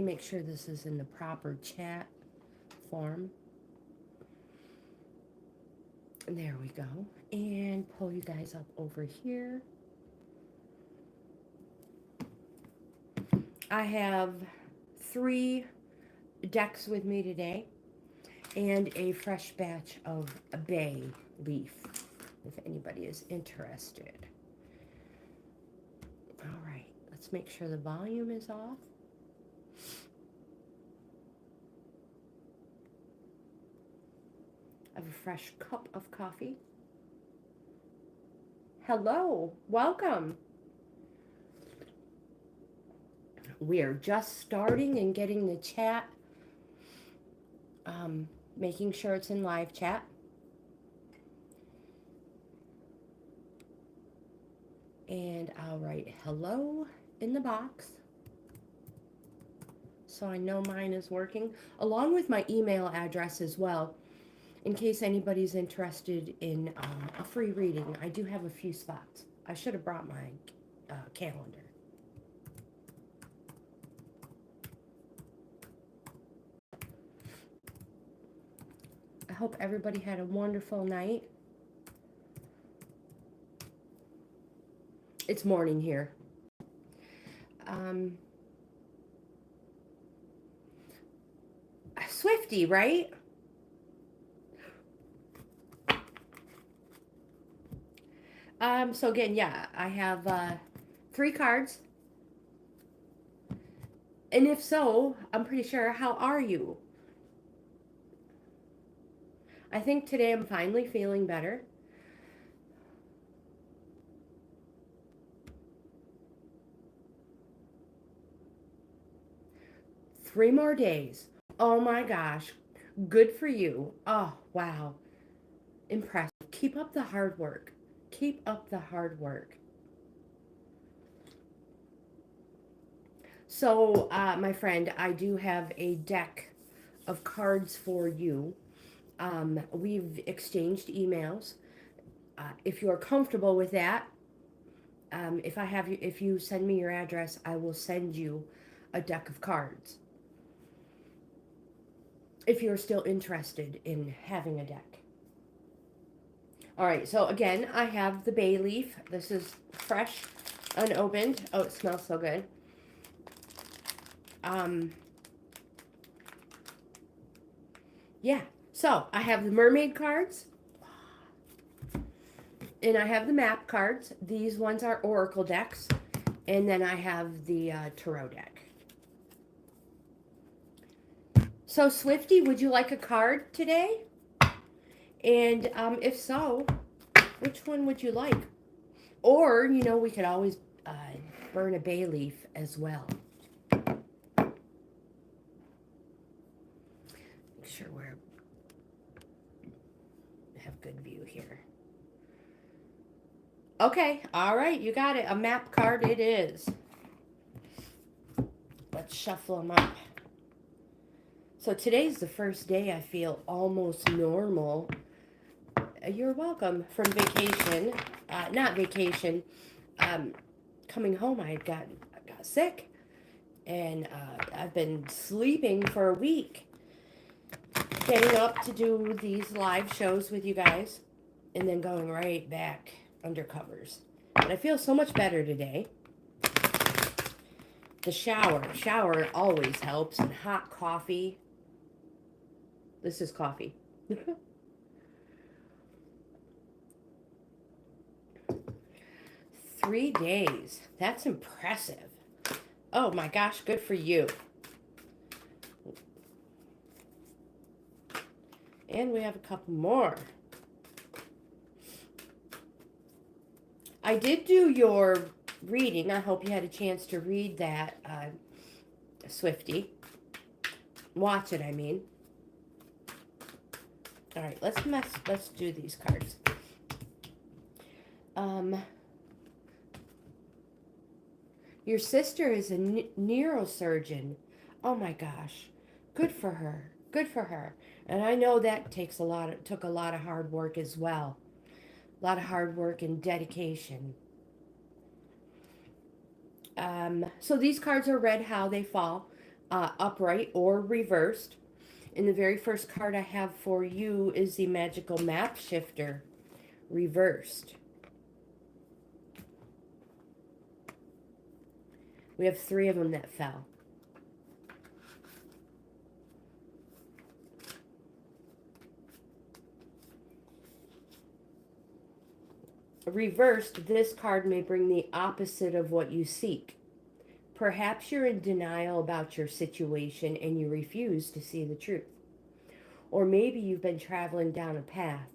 make sure this is in the proper chat form. There we go. And pull you guys up over here. I have 3 decks with me today and a fresh batch of bay leaf, if anybody is interested. All right, let's make sure the volume is off. I have a fresh cup of coffee. Hello, welcome. We are just starting and getting the chat, making sure it's in live chat. And I'll write hello in the box so I know mine is working, along with my email address as well, in case anybody's interested in a free reading. I do have a few spots. I should have brought my calendar. I hope everybody had a wonderful night. It's morning here. Swifty, right? So again, yeah, I have 3 cards. And if so, I'm pretty sure, how are you? I think today I'm finally feeling better. Three more days. Oh my gosh. Good for you. Oh, wow. Impressive. Keep up the hard work. Keep up the hard work. So, my friend, I do have a deck of cards for you. We've exchanged emails. If you're comfortable with that, if you send me your address, I will send you a deck of cards. If you're still interested in having a deck. All right, so again, I have the bay leaf. This is fresh, unopened. Oh, it smells so good. Yeah, so I have the mermaid cards. And I have the map cards. These ones are oracle decks. And then I have the tarot deck. So, Swifty, would you like a card today? And if so, which one would you like? Or, you know, we could always burn a bay leaf as well. Make sure we have good view here. Okay, all right, you got it. A map card it is. Let's shuffle them up. So today's the first day I feel almost normal. You're welcome. From vacation, not vacation, coming home I got sick, and I've been sleeping for a week, getting up to do these live shows with you guys, and then going right back under covers. But I feel so much better today. The shower always helps, and hot coffee. This is coffee. 3 days. That's impressive. Oh my gosh, good for you. And we have a couple more. I did do your reading. I hope you had a chance to read that, Swifty. Watch it, I mean. All right, let's do these cards. Your sister is a neurosurgeon. Oh my gosh. Good for her. Good for her. And I know that took a lot of hard work as well. A lot of hard work and dedication. So these cards are read how they fall. upright or reversed. And the very first card I have for you is the Magical Map Shifter, reversed. We have 3 of them that fell. Reversed, this card may bring the opposite of what you seek. Perhaps you're in denial about your situation and you refuse to see the truth. Or maybe you've been traveling down a path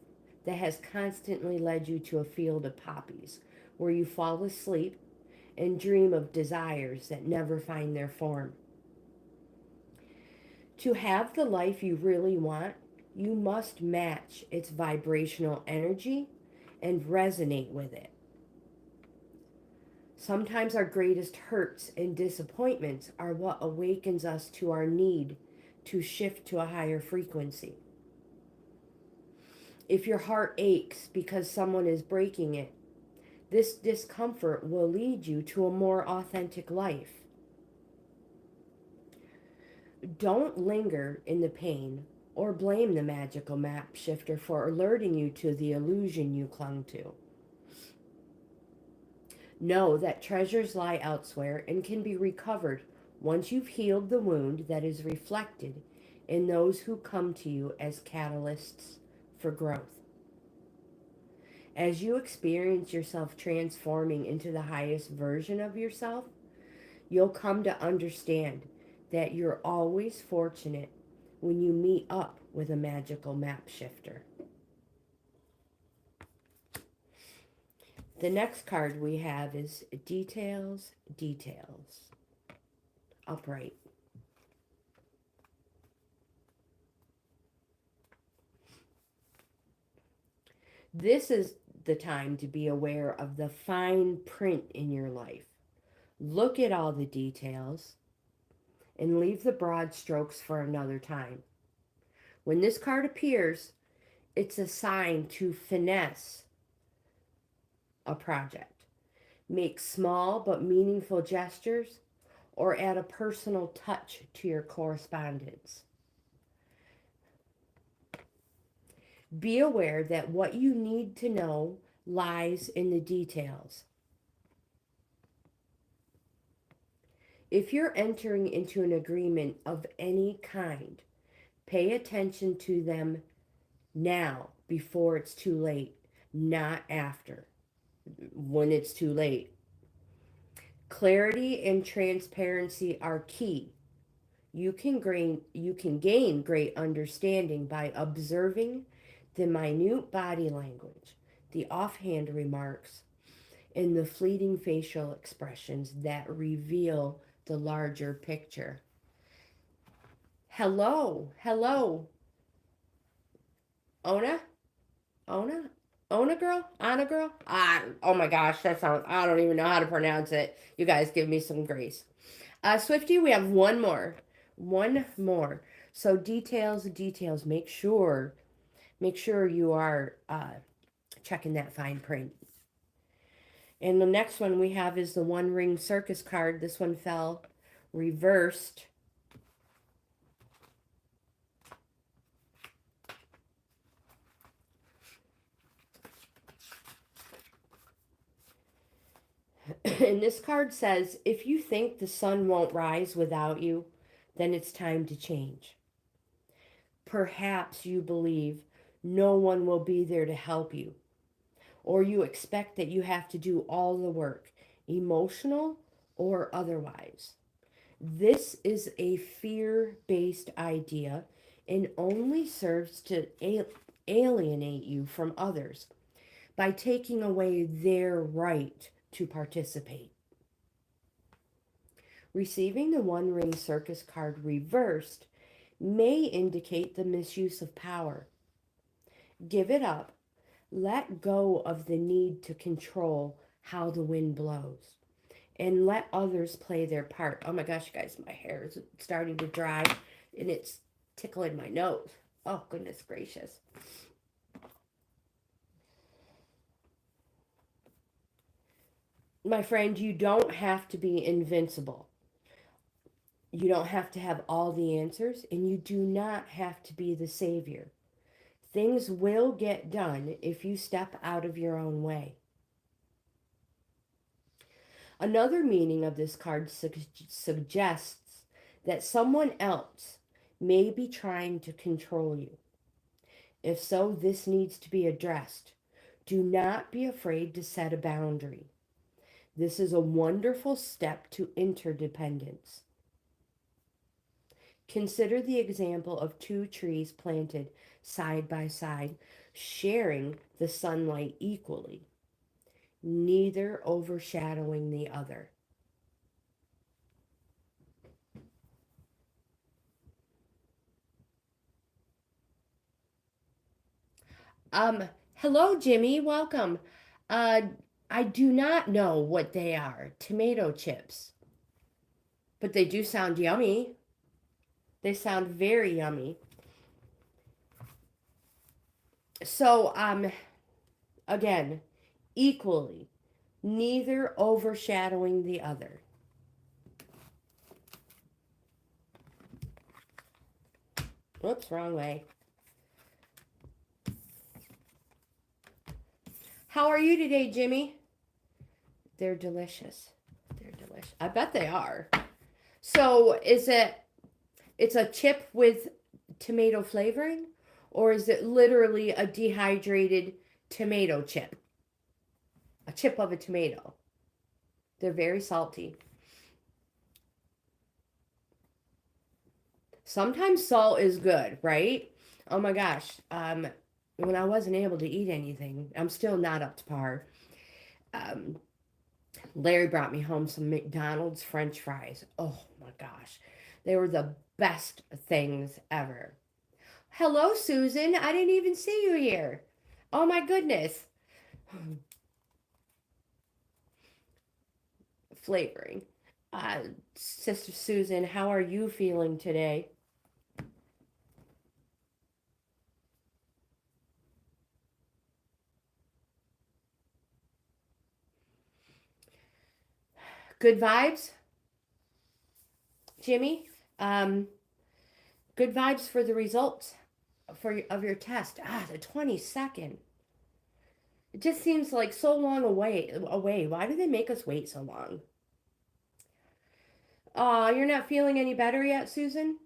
that has constantly led you to a field of poppies where you fall asleep and dream of desires that never find their form. To have the life you really want, you must match its vibrational energy and resonate with it. Sometimes our greatest hurts and disappointments are what awakens us to our need to shift to a higher frequency. If your heart aches because someone is breaking it, this discomfort will lead you to a more authentic life. Don't linger in the pain or blame the magical map shifter for alerting you to the illusion you clung to. Know that treasures lie elsewhere and can be recovered once you've healed the wound that is reflected in those who come to you as catalysts for growth. As you experience yourself transforming into the highest version of yourself, you'll come to understand that you're always fortunate when you meet up with a magical map shifter. The next card we have is Details, Details, upright. This is the time to be aware of the fine print in your life. Look at all the details and leave the broad strokes for another time. When this card appears, it's a sign to finesse a project. Make small but meaningful gestures or add a personal touch to your correspondence. Be aware that what you need to know lies in the details. If you're entering into an agreement of any kind, pay attention to them now before it's too late, not after, when it's too late. Clarity and transparency are key. You can gain great understanding by observing the minute body language, the offhand remarks, and the fleeting facial expressions that reveal the larger picture. Hello, hello, Ona, Ona, Ona girl, Anna girl. Oh my gosh, that sounds. I don't even know how to pronounce it. You guys give me some grace. Swifty, we have one more. So details, details. Make sure you are checking that fine print. And the next one we have is the One Ring Circus card. This one fell reversed. And this card says, if you think the sun won't rise without you, then it's time to change. Perhaps you believe no one will be there to help you, or you expect that you have to do all the work, emotional or otherwise. This is a fear-based idea and only serves to alienate you from others by taking away their right to participate. Receiving the One Ring Circus card reversed may indicate the misuse of power. Give it up. Let go of the need to control how the wind blows and let others play their part. Oh my gosh, you guys, my hair is starting to dry and it's tickling my nose. Oh, goodness gracious. My friend, you don't have to be invincible. You don't have to have all the answers, and you do not have to be the savior. Things will get done if you step out of your own way. Another meaning of this card suggests that someone else may be trying to control you. If so, this needs to be addressed. Do not be afraid to set a boundary. This is a wonderful step to interdependence. Consider the example of two trees planted side by side, sharing the sunlight equally, neither overshadowing the other. Hello, Jimmy. Welcome. Uh, I do not know what they are. Tomato chips. But they do sound yummy. They sound very yummy. So, again, equally, neither overshadowing the other. Whoops, wrong way. How are you today, Jimmy? They're delicious. They're delicious. I bet they are. So, it's a chip with tomato flavoring, or is it literally a dehydrated tomato chip? A chip of a tomato. They're very salty. Sometimes salt is good, right? Oh my gosh. When I wasn't able to eat anything, I'm still not up to par. Um, Larry brought me home some McDonald's French fries. Oh my gosh. They were the best things ever. Hello, Susan. I didn't even see you here. Oh my goodness. Flavoring. Sister Susan, how are you feeling today? Good vibes, Jimmy? Um, good vibes for the results of your test. The 22nd. It just seems like so long away. Why do they make us wait so long? You're not feeling any better yet, Susan?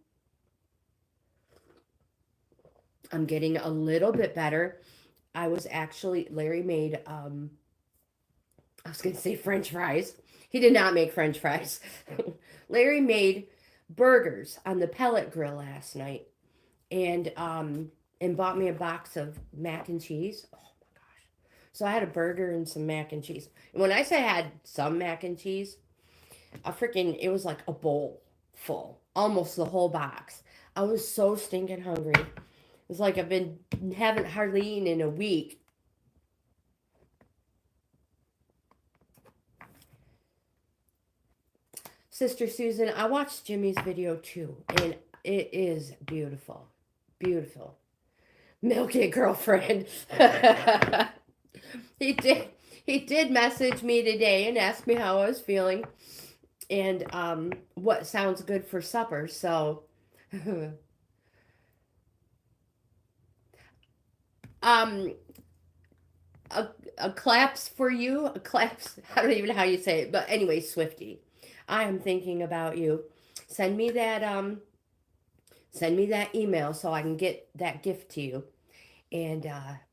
I'm getting a little bit better. Larry made, I was going to say French fries. He did not make French fries. Larry made burgers on the pellet grill last night and bought me a box of mac and cheese. Oh my gosh. So I had a burger and some mac and cheese. And when I say I had some mac and cheese, it was like a bowl full, almost the whole box. I was so stinking hungry. It's like haven't hardly eaten in a week. Sister Susan, I watched Jimmy's video too, and it is beautiful. Beautiful. Milk it, girlfriend. he did he did message me today and ask me how I was feeling and what sounds good for supper. So um a, a claps for you, a claps. I don't even know how you say it, but anyway, Swifty, I am thinking about you. Send me that send me that email so I can get that gift to you. And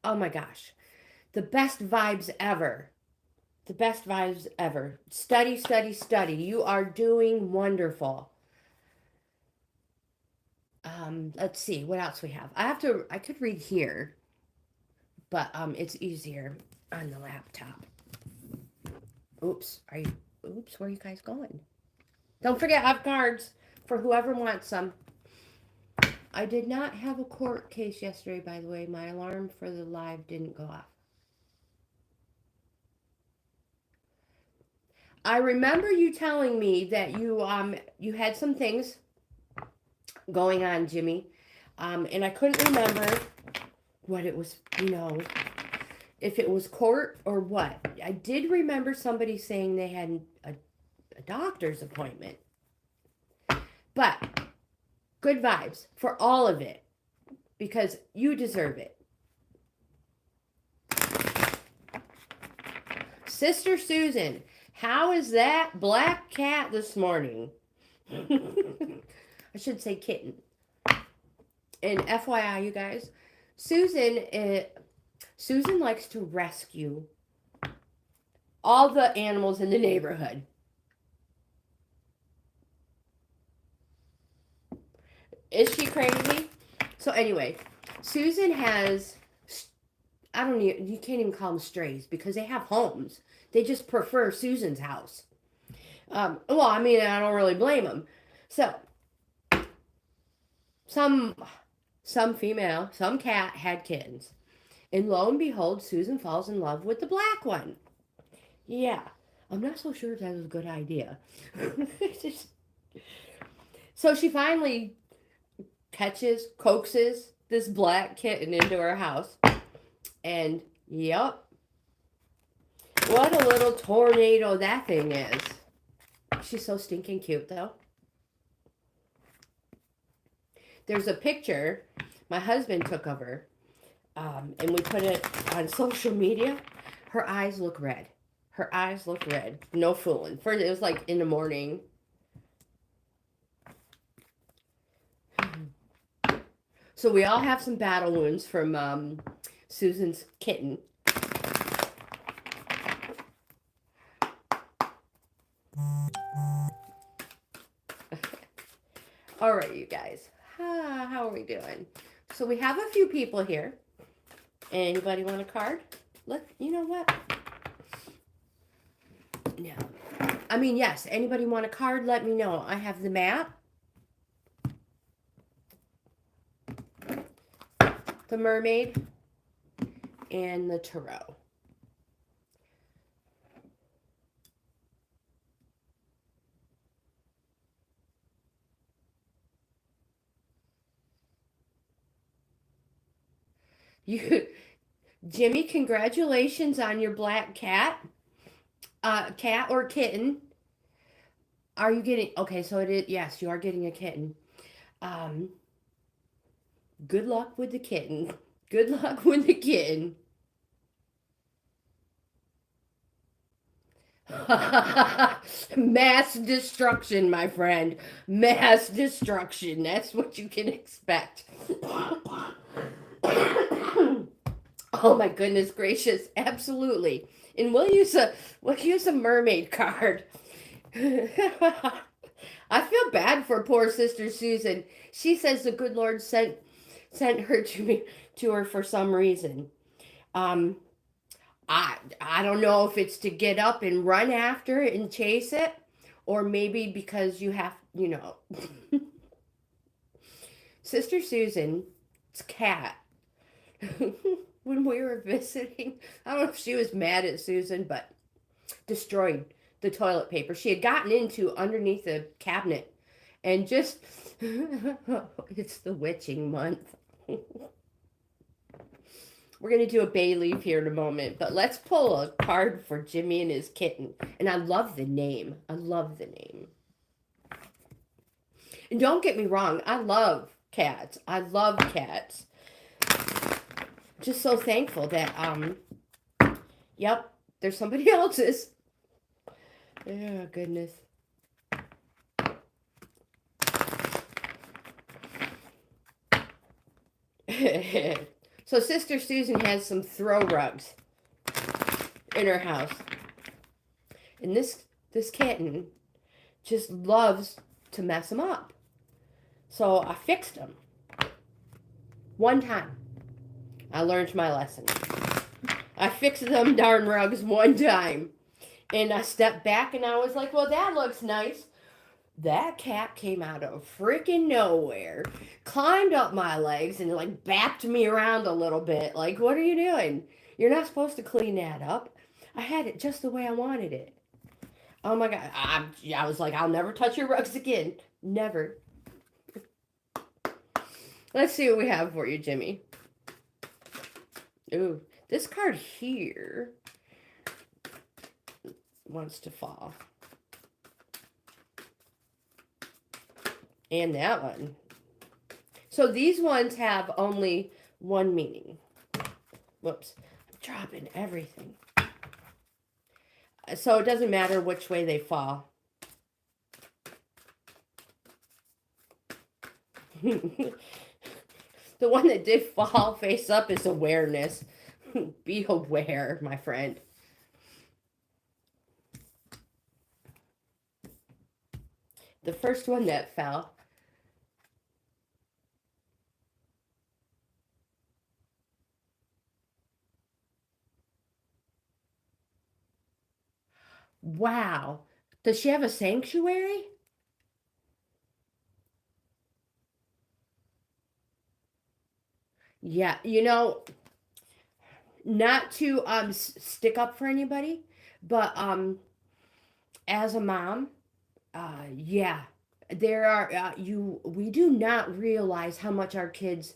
oh my gosh, the best vibes ever. The best vibes ever. Study, study, study. You are doing wonderful. Let's see what else we have. I could read here, but it's easier on the laptop. Oops, where are you guys going? Don't forget, I have cards for whoever wants some. I did not have a court case yesterday, by the way. My alarm for the live didn't go off. I remember you telling me that you had some things going on, Jimmy. And I couldn't remember what it was, if it was court or what. I did remember somebody saying they had a doctor's appointment. But good vibes for all of it because you deserve it. Sister Susan, how is that black cat this morning? I should say kitten. And FYI, you guys, Susan likes to rescue all the animals in the neighborhood. Is she crazy? So anyway, Susan has, you can't even call them strays because they have homes. They just prefer Susan's house. Well, I mean, I don't really blame them. So, some female, some cat had kittens. And lo and behold, Susan falls in love with the black one. Yeah, I'm not so sure if that was a good idea. So she finally coaxes this black kitten into her house. And, yep. What a little tornado that thing is. She's so stinking cute, though. There's a picture my husband took of her, and we put it on social media. Her eyes look red. Her eyes look red. No fooling. First, it was like in the morning. So we all have some battle wounds from Susan's kitten. All right, you guys. How are we doing? So we have a few people here. Anybody want a card? You know what? No. I mean, yes. Anybody want a card? Let me know. I have the map, the mermaid, and the tarot. Jimmy, congratulations on your black cat. Cat or kitten. Are you getting, okay, so it is, yes, you are getting a kitten. Good luck with the kitten. Good luck with the kitten. Mass destruction, my friend. Mass destruction. That's what you can expect. Oh my goodness gracious. Absolutely. And we'll use a mermaid card. I feel bad for poor Sister Susan. She says the good Lord sent her to her for some reason. I don't know if it's to get up and run after it and chase it, or maybe because you have, Sister Susan's cat, when we were visiting, I don't know if she was mad at Susan, but destroyed the toilet paper. She had gotten into underneath the cabinet and just, it's the witching month. We're going to do a bay leaf here in a moment, but let's pull a card for Jimmy and his kitten. And I love the name. I love the name. And don't get me wrong, I love cats. I love cats. Just so thankful that, yep, there's somebody else's. Oh, goodness. So Sister Susan has some throw rugs in her house. And this kitten just loves to mess them up. So I fixed them. One time. I learned my lesson. I fixed them darn rugs one time. And I stepped back and I was like, well, that looks nice. That cat came out of freaking nowhere, climbed up my legs and like backed me around a little bit. Like, what are you doing? You're not supposed to clean that up. I had it just the way I wanted it. Oh my God. I was like, I'll never touch your rugs again. Never. Let's see what we have for you, Jimmy. Ooh, this card here wants to fall. And that one. So these ones have only one meaning. Whoops. I'm dropping everything. So it doesn't matter which way they fall. The one that did fall face up is awareness. Be aware, my friend. The first one that fell. Wow. Does she have a sanctuary? Yeah, not to stick up for anybody, but as a mom, yeah, there are you we do not realize how much our kids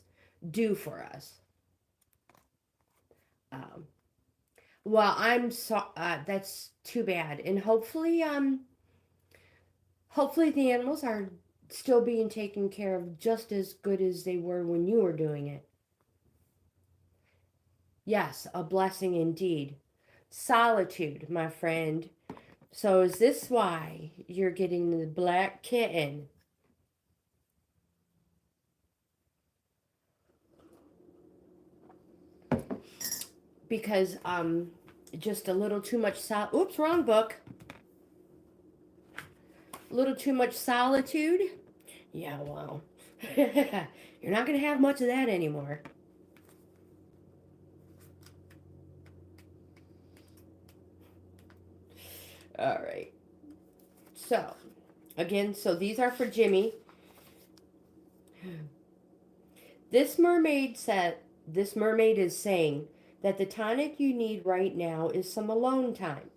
do for us. Um, well, I'm so that's too bad, and hopefully the animals are still being taken care of just as good as they were when you were doing it. Yes, a blessing indeed. Solitude, my friend. So is this why you're getting the black kitten? Because just a little too much oops, wrong book. A little too much solitude. Yeah, well. You're not going to have much of that anymore. All right. So, again, so these are for Jimmy. This mermaid is saying that the tonic you need right now is some alone time.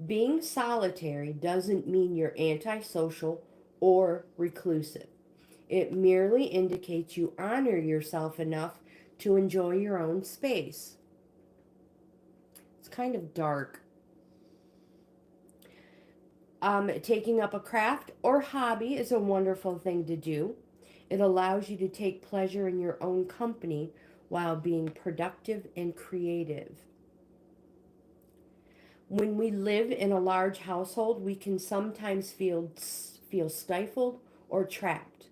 Being solitary doesn't mean you're antisocial or reclusive. It merely indicates you honor yourself enough to enjoy your own space. It's kind of dark. Taking up a craft or hobby is a wonderful thing to do. It allows you to take pleasure in your own company while being productive and creative. When we live in a large household, we can sometimes feel stifled or trapped,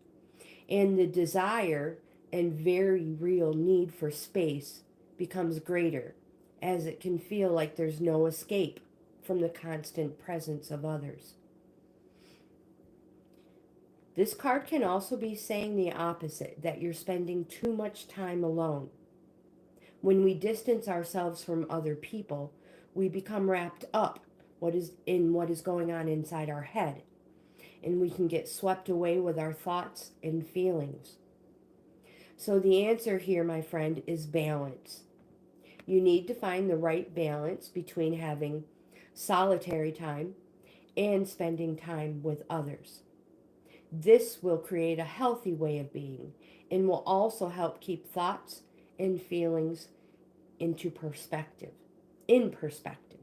and the desire and very real need for space becomes greater, as it can feel like there's no escape from the constant presence of others. This card can also be saying the opposite, that you're spending too much time alone. When we distance ourselves from other people, we become wrapped up what is going on inside our head, and we can get swept away with our thoughts and feelings. So the answer here, my friend, is balance. You need to find the right balance between having solitary time and spending time with others. This will create a healthy way of being and will also help keep thoughts and feelings into perspective. In perspective.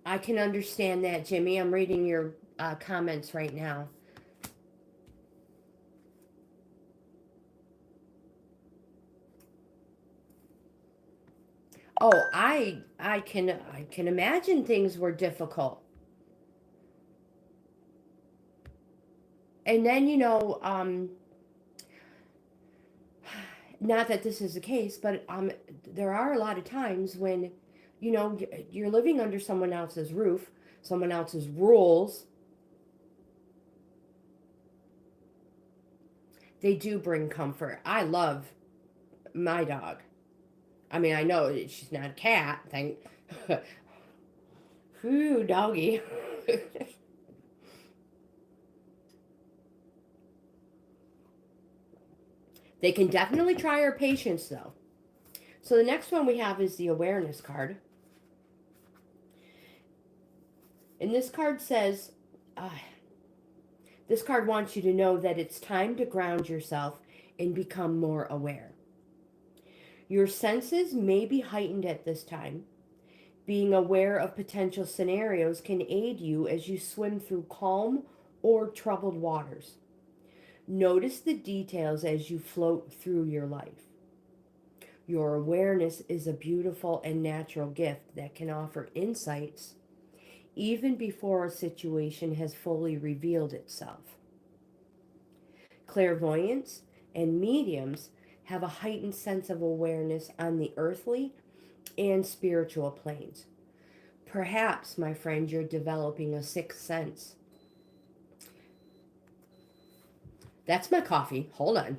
I can understand that, Jimmy. I'm reading your comments right now. Oh, I can imagine things were difficult. And then not that this is the case, but there are a lot of times when you're living under someone else's roof, someone else's rules. They do bring comfort. I love my dog. I mean, I know she's not a cat. Thank. Whew, doggy. They can definitely try our patience, though. So the next one we have is the awareness card. And this card says, this card wants you to know that it's time to ground yourself and become more aware. Your senses may be heightened at this time. Being aware of potential scenarios can aid you as you swim through calm or troubled waters. Notice the details as you float through your life. Your awareness is a beautiful and natural gift that can offer insights even before a situation has fully revealed itself. Clairvoyants and mediums have a heightened sense of awareness on the earthly and spiritual planes. Perhaps, my friend, you're developing a sixth sense. That's my coffee. Hold on.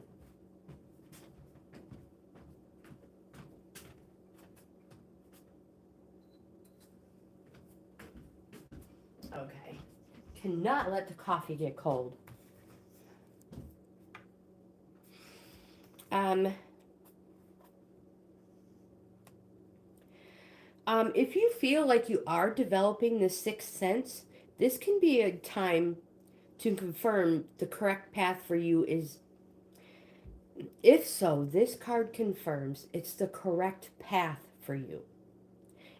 Okay. Cannot let the coffee get cold. Um, if you feel like you are developing the sixth sense, this can be a time to confirm the correct path for you is. If so, this card confirms it's the correct path for you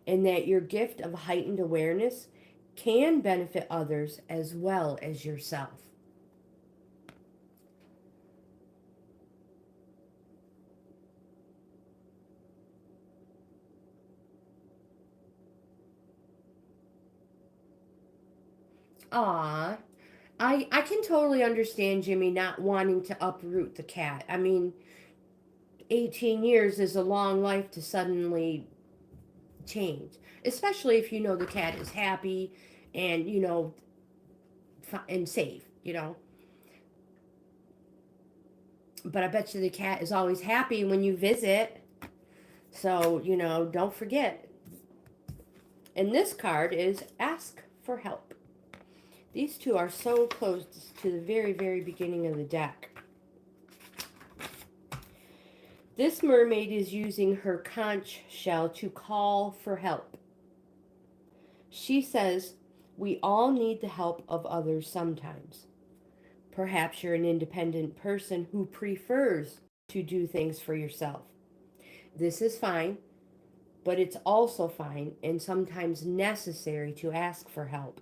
and that your gift of heightened awareness can benefit others as well as yourself. Ah, I can totally understand Jimmy not wanting to uproot the cat. I mean, 18 years is a long life to suddenly change, especially if you know the cat is happy and, and safe, But I bet you the cat is always happy when you visit. So, don't forget. And this card is ask for help. These two are so close to the very, very beginning of the deck. This mermaid is using her conch shell to call for help. She says, we all need the help of others sometimes. Perhaps you're an independent person who prefers to do things for yourself. This is fine, but it's also fine and sometimes necessary to ask for help.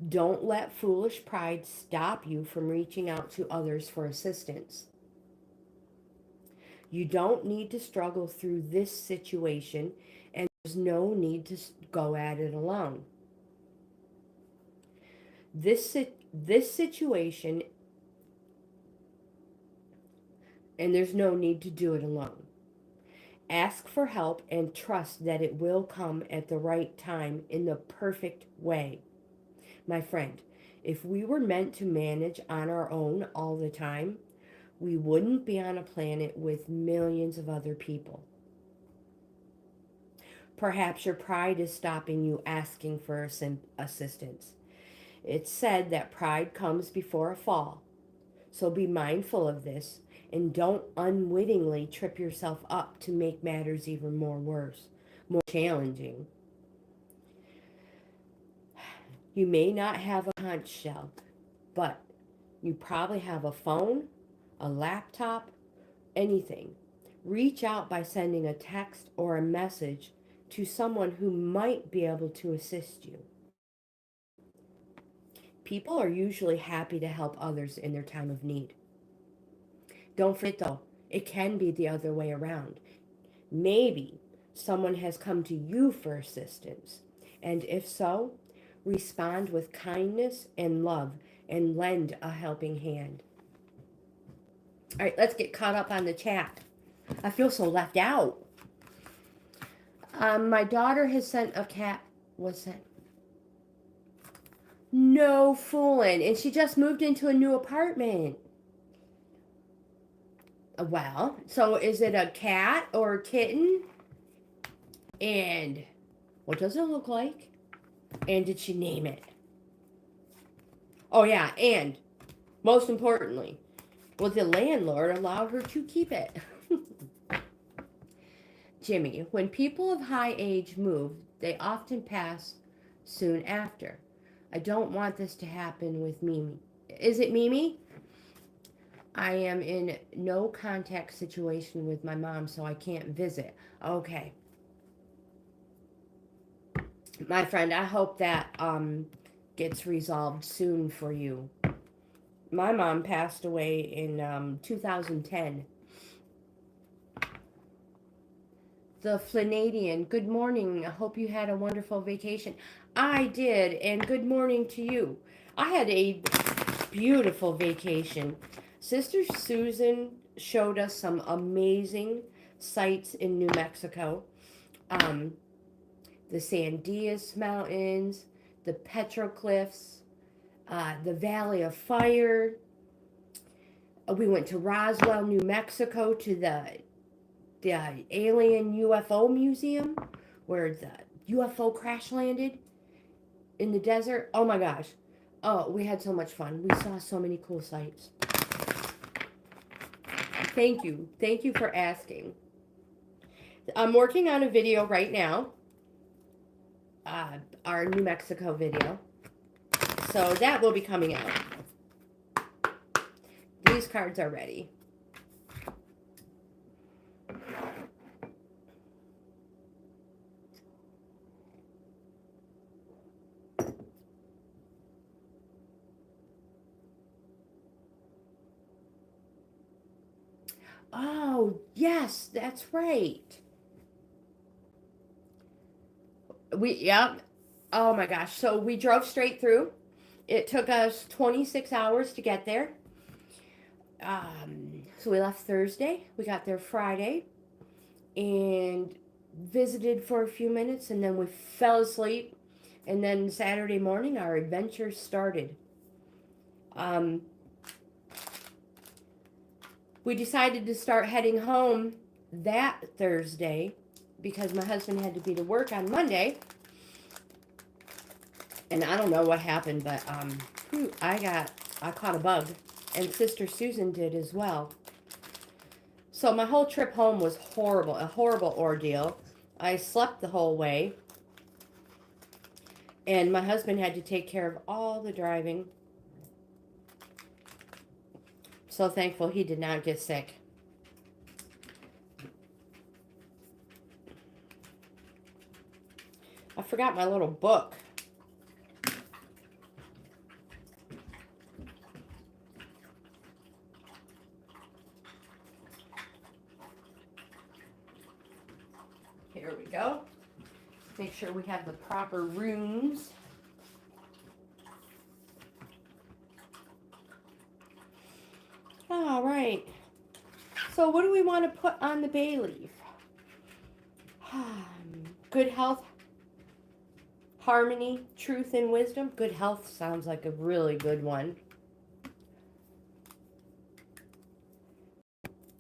Don't let foolish pride stop you from reaching out to others for assistance. You don't need to struggle through this situation, and there's no need to go at it alone. This situation, and there's no need to do it alone. Ask for help and trust that it will come at the right time in the perfect way. My friend, if we were meant to manage on our own all the time, we wouldn't be on a planet with millions of other people. Perhaps your pride is stopping you asking for assistance. It's said that pride comes before a fall. So be mindful of this and don't unwittingly trip yourself up to make matters even more challenging. You may not have a conch shell, but you probably have a phone, a laptop, anything. Reach out by sending a text or a message to someone who might be able to assist you. People are usually happy to help others in their time of need. Don't forget though, it can be the other way around. Maybe someone has come to you for assistance, and if so, respond with kindness and love and lend a helping hand. All right, let's get caught up on the chat. I feel so left out. My daughter has sent a cat. What's that? No fooling. And she just moved into a new apartment. Well, so is it a cat or a kitten? And what does it look like? And did she name it? Oh, yeah, and most importantly, will the landlord allow her to keep it? Jimmy, when people of high age move, they often pass soon after. I don't want this to happen with Mimi. Is it Mimi? I am in no contact situation with my mom, so I can't visit. Okay. My friend, I hope that gets resolved soon for you. My mom passed away in 2010. The Flynadian, good morning. I hope you had a wonderful vacation. I did, and good morning to you. I had a beautiful vacation. Sister Susan showed us some amazing sights in New Mexico. The Sandias Mountains, the Petroglyphs, the Valley of Fire. We went to Roswell, New Mexico, to the alien UFO museum where the UFO crash landed in the desert. Oh my gosh. Oh, we had so much fun. We saw so many cool sights. Thank you. Thank you for asking. I'm working on a video right now. Our New Mexico video. So that will be coming out. These cards are ready. Oh, yes, that's right. Yep. Oh my gosh. So we drove straight through. It took us 26 hours to get there. So we left Thursday. We got there Friday and visited for a few minutes, and then we fell asleep. And then Saturday morning, our adventure started. We decided to start heading home that Thursday because my husband had to be to work on Monday. And I don't know what happened, but I caught a bug, and Sister Susan did as well. So my whole trip home was horrible, a horrible ordeal. I slept the whole way, and my husband had to take care of all the driving. So thankful he did not get sick. I forgot my little book. Here we go. Make sure we have the proper runes. All right. So what do we want to put on the bay leaf? Good health, harmony, truth, and wisdom. Good health sounds like a really good one.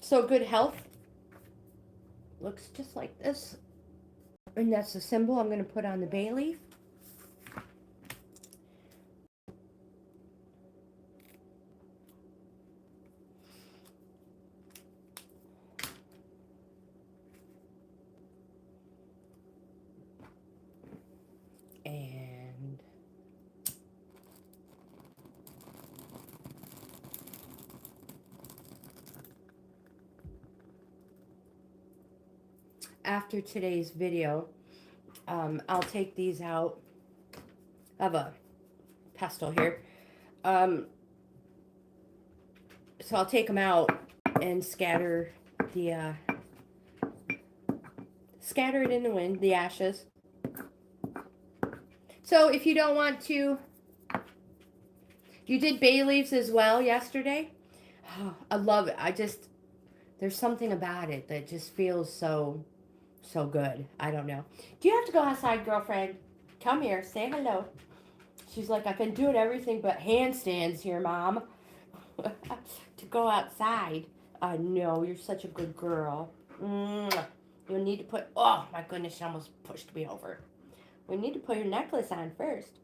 So good health looks just like this. And that's the symbol I'm going to put on the bay leaf. And after today's video, I'll take these out. I have a pestle here. So I'll take them out and scatter the scatter it in the wind, the ashes. So if you don't want to, you did bay leaves as well yesterday. Oh, I love it. There's something about it that just feels so good. I don't know. Do you have to go outside, girlfriend? Come here, say hello. She's like, I've been doing everything but handstands here, Mom. To go outside. I know, you're such a good girl. You'll need to put, oh my goodness, she almost pushed me over. We need to put your necklace on first.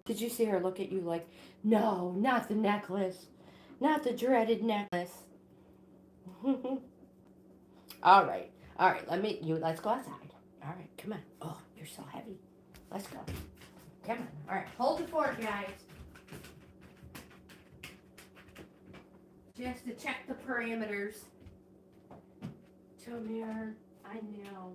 Did you see her look at you like, no, not the necklace. Not the dreaded necklace. All right, let's go outside. All right, come on. Oh, you're so heavy. Let's go. Come on. All right, hold the fort, guys. Just to check the parameters. Tomir, I know.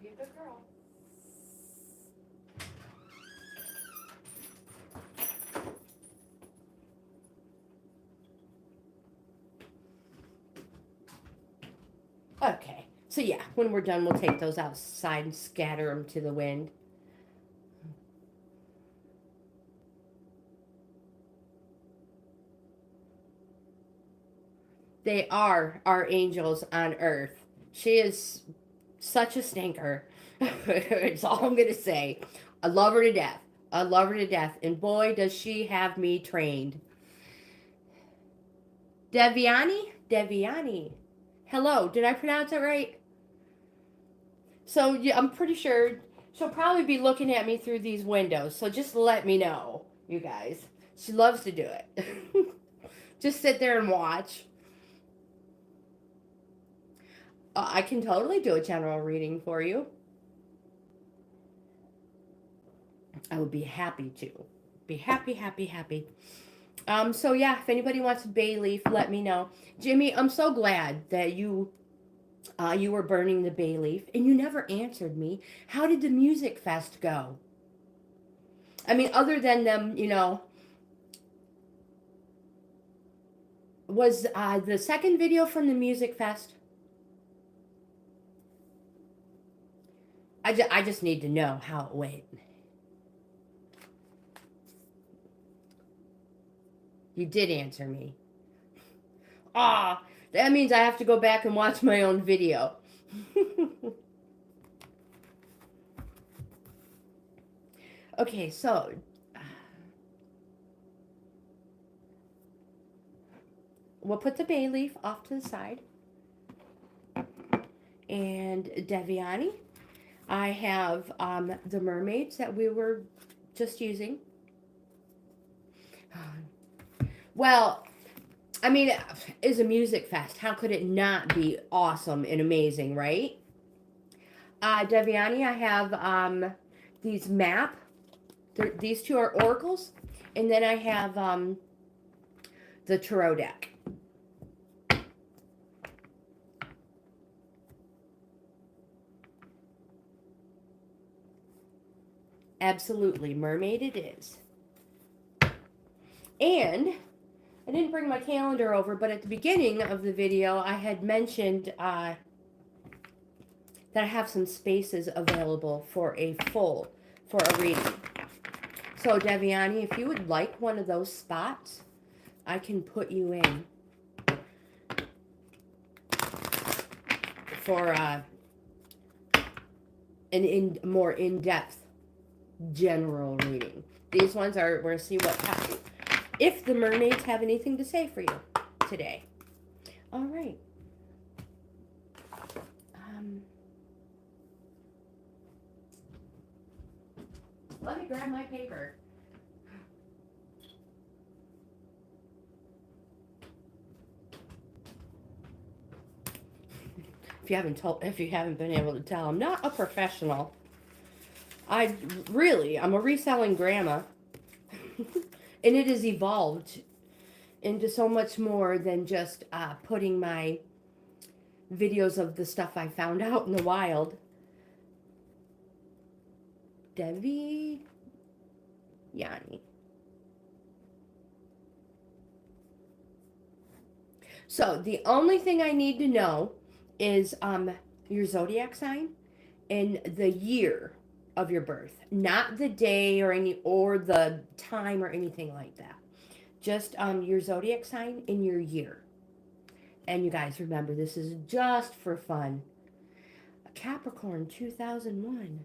Be a good girl. Okay, so yeah, when we're done, we'll take those outside and scatter them to the wind. They are our angels on earth. She is such a stinker. It's all I'm going to say. I love her to death. I love her to death. And boy, does she have me trained. Deviani? Deviani. Hello, did I pronounce it right? So yeah, I'm pretty sure she'll probably be looking at me through these windows. So just let me know, you guys. She loves to do it. Just sit there and watch. I can totally do a general reading for you. I would be happy to. Be happy, happy, happy. So yeah, if anybody wants a bay leaf, let me know. Jimmy, I'm so glad that you were burning the bay leaf and you never answered me. How did the music fest go? I mean, other than them, was the second video from the music fest? I just need to know how it went. You did answer me. Ah, that means I have to go back and watch my own video. Okay, so we'll put the bay leaf off to the side. And Deviani, I have the mermaids that we were just using. Well, I mean, it's a music fest. How could it not be awesome and amazing, right? Deviani, I have these map. These two are oracles. And then I have the tarot deck. Absolutely, mermaid it is. And I didn't bring my calendar over, but at the beginning of the video, I had mentioned that I have some spaces available for a reading. So, Deviani, if you would like one of those spots, I can put you in for an more in-depth general reading. These ones are, we're going to see what happens. If the mermaids have anything to say for you today. All right. Let me grab my paper. If you haven't been able to tell, I'm not a professional. I'm a reselling grandma. And it has evolved into so much more than just putting my videos of the stuff I found out in the wild. Devi Yanni. So the only thing I need to know is your zodiac sign and the year of your birth, not the day or the time or anything like that. Just your zodiac sign and your year. And you guys remember, this is just for fun. A Capricorn 2001.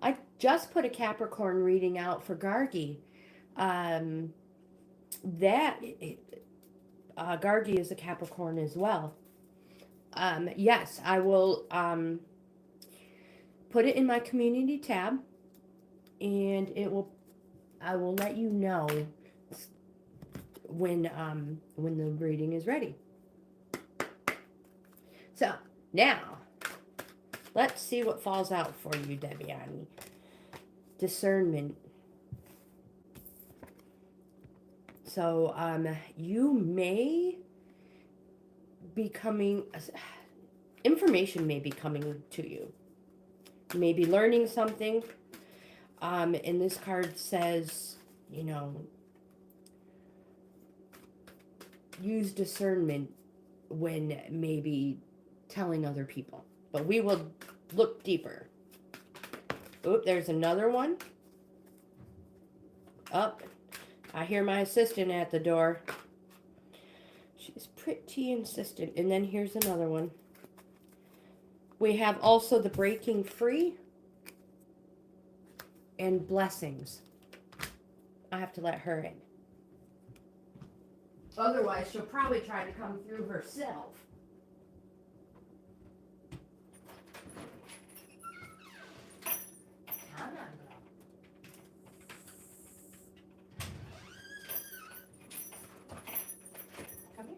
I just put a Capricorn reading out for Gargi. Gargi is a Capricorn as well. Yes, I will put it in my community tab, and I will let you know when the reading is ready. So, now, let's see what falls out for you, Debiani. Discernment. So, you may be coming, information may be coming to you. You may be learning something. And this card says, you know, use discernment when maybe telling other people. But we will look deeper. Oop, there's another one. Up. I hear my assistant at the door. She's pretty insistent. And then here's another one. We have also the breaking free and blessings. I have to let her in. Otherwise, she'll probably try to come through herself. Come on, girl. Come here.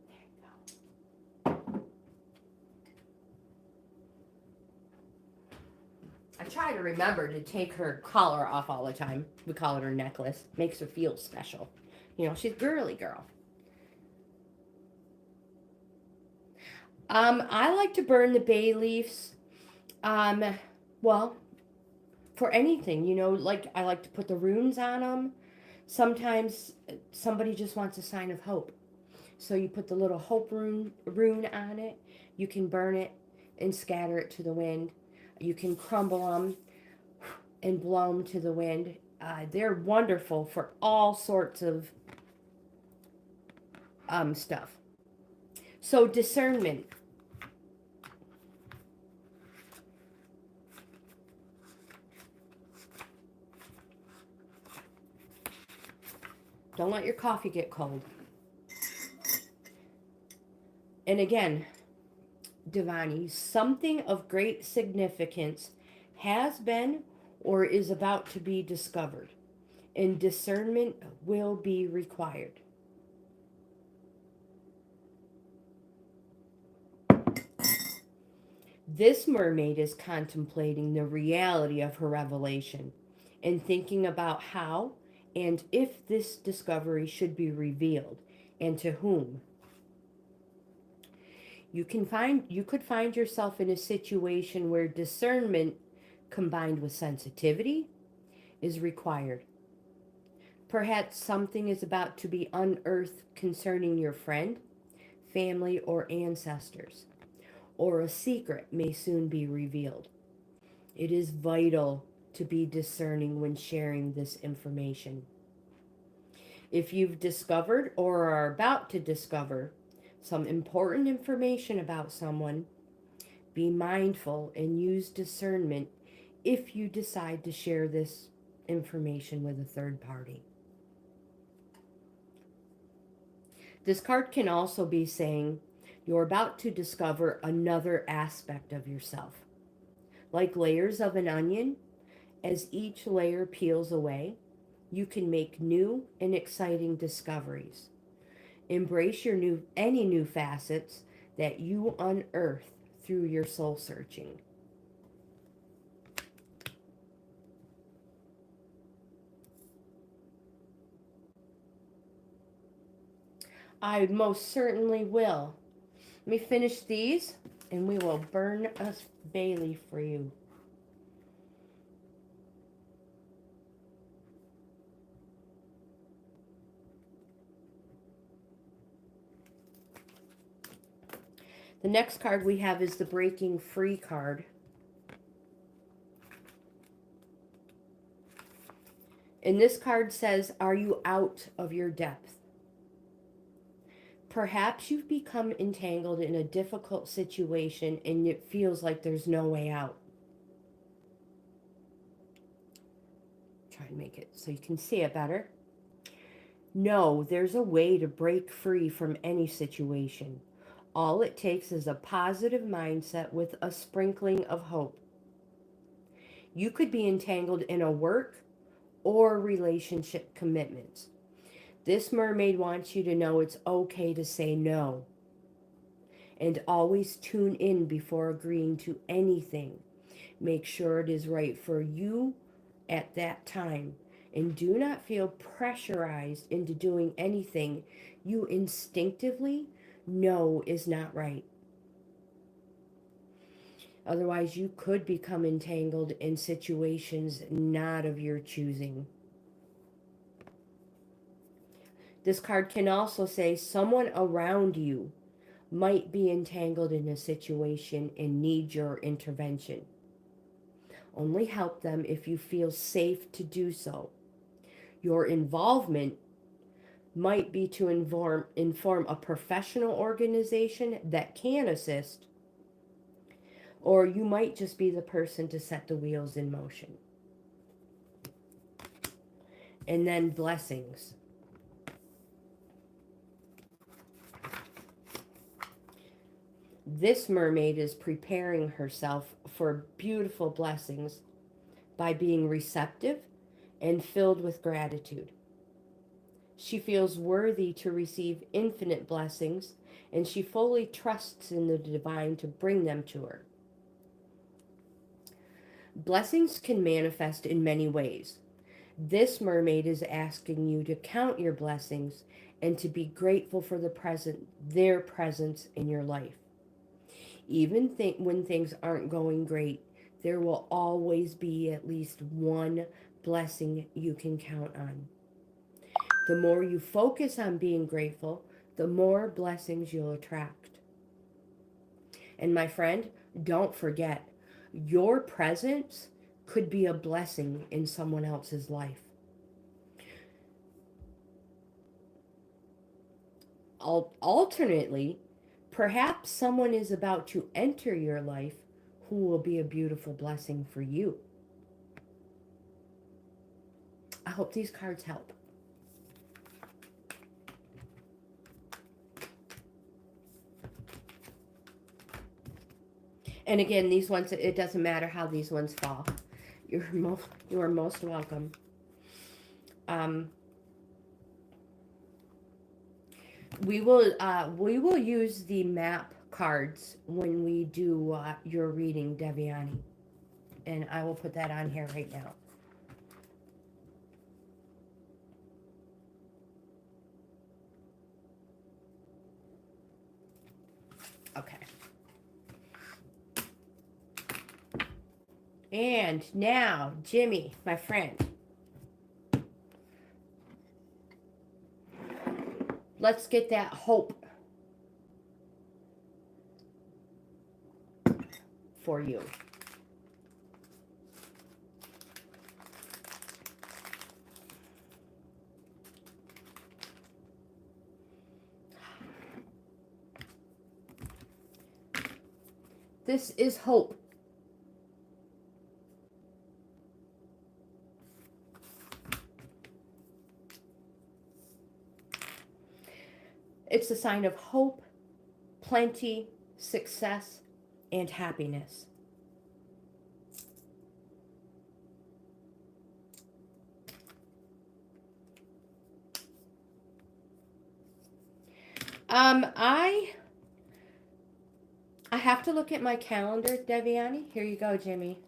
There you go. I try to remember to take her collar off all the time. We call it her necklace. Makes her feel special. You know, she's a girly girl. I like to burn the bay leaves. Well, for anything, you know, like I like to put the runes on them. Sometimes somebody just wants a sign of hope. So you put the little hope rune on it. You can burn it and scatter it to the wind. You can crumble them and blow them to the wind. They're wonderful for all sorts of stuff. So discernment. Don't let your coffee get cold. And again, Devani, something of great significance has been or is about to be discovered, and discernment will be required. This mermaid is contemplating the reality of her revelation and thinking about how and if this discovery should be revealed and to whom. You could find yourself in a situation where discernment combined with sensitivity is required. Perhaps something is about to be unearthed concerning your friend, family, or ancestors, or a secret may soon be revealed. It is vital to be discerning when sharing this information. If you've discovered or are about to discover some important information about someone, be mindful and use discernment if you decide to share this information with a third party. This card can also be saying you're about to discover another aspect of yourself. Like layers of an onion, as each layer peels away, you can make new and exciting discoveries. Embrace any new facets that you unearth through your soul searching. I most certainly will. Let me finish these and we will burn a bay leaf for you. The next card we have is the Breaking Free card. And this card says, are you out of your depth? Perhaps you've become entangled in a difficult situation and it feels like there's no way out. Try and make it so you can see it better. No, there's a way to break free from any situation. All it takes is a positive mindset with a sprinkling of hope. You could be entangled in a work or relationship commitments. This mermaid wants you to know it's okay to say no. And always tune in before agreeing to anything. Make sure it is right for you at that time. And do not feel pressurized into doing anything you instinctively know is not right. Otherwise, you could become entangled in situations not of your choosing. This card can also say someone around you might be entangled in a situation and need your intervention. Only help them if you feel safe to do so. Your involvement might be to inform a professional organization that can assist, or you might just be the person to set the wheels in motion. And then blessings. This mermaid is preparing herself for beautiful blessings by being receptive and filled with gratitude. She feels worthy to receive infinite blessings, and she fully trusts in the divine to bring them to her. Blessings can manifest in many ways. This mermaid is asking you to count your blessings and to be grateful for their presence in your life. Even when things aren't going great, there will always be at least one blessing you can count on. The more you focus on being grateful, the more blessings you'll attract. And my friend, don't forget, your presence could be a blessing in someone else's life. Alternately, perhaps someone is about to enter your life who will be a beautiful blessing for you. I hope these cards help. And again, these ones, it doesn't matter how these ones fall. You are most welcome. We will use the map cards when we do your reading, Deviani, and I will put that on here right now. Okay. And now, Jimmy, my friend, let's get that hope for you. This is hope. It's a sign of hope, plenty, success, and happiness. I have to look at my calendar, Deviani. Here you go, Jimmy.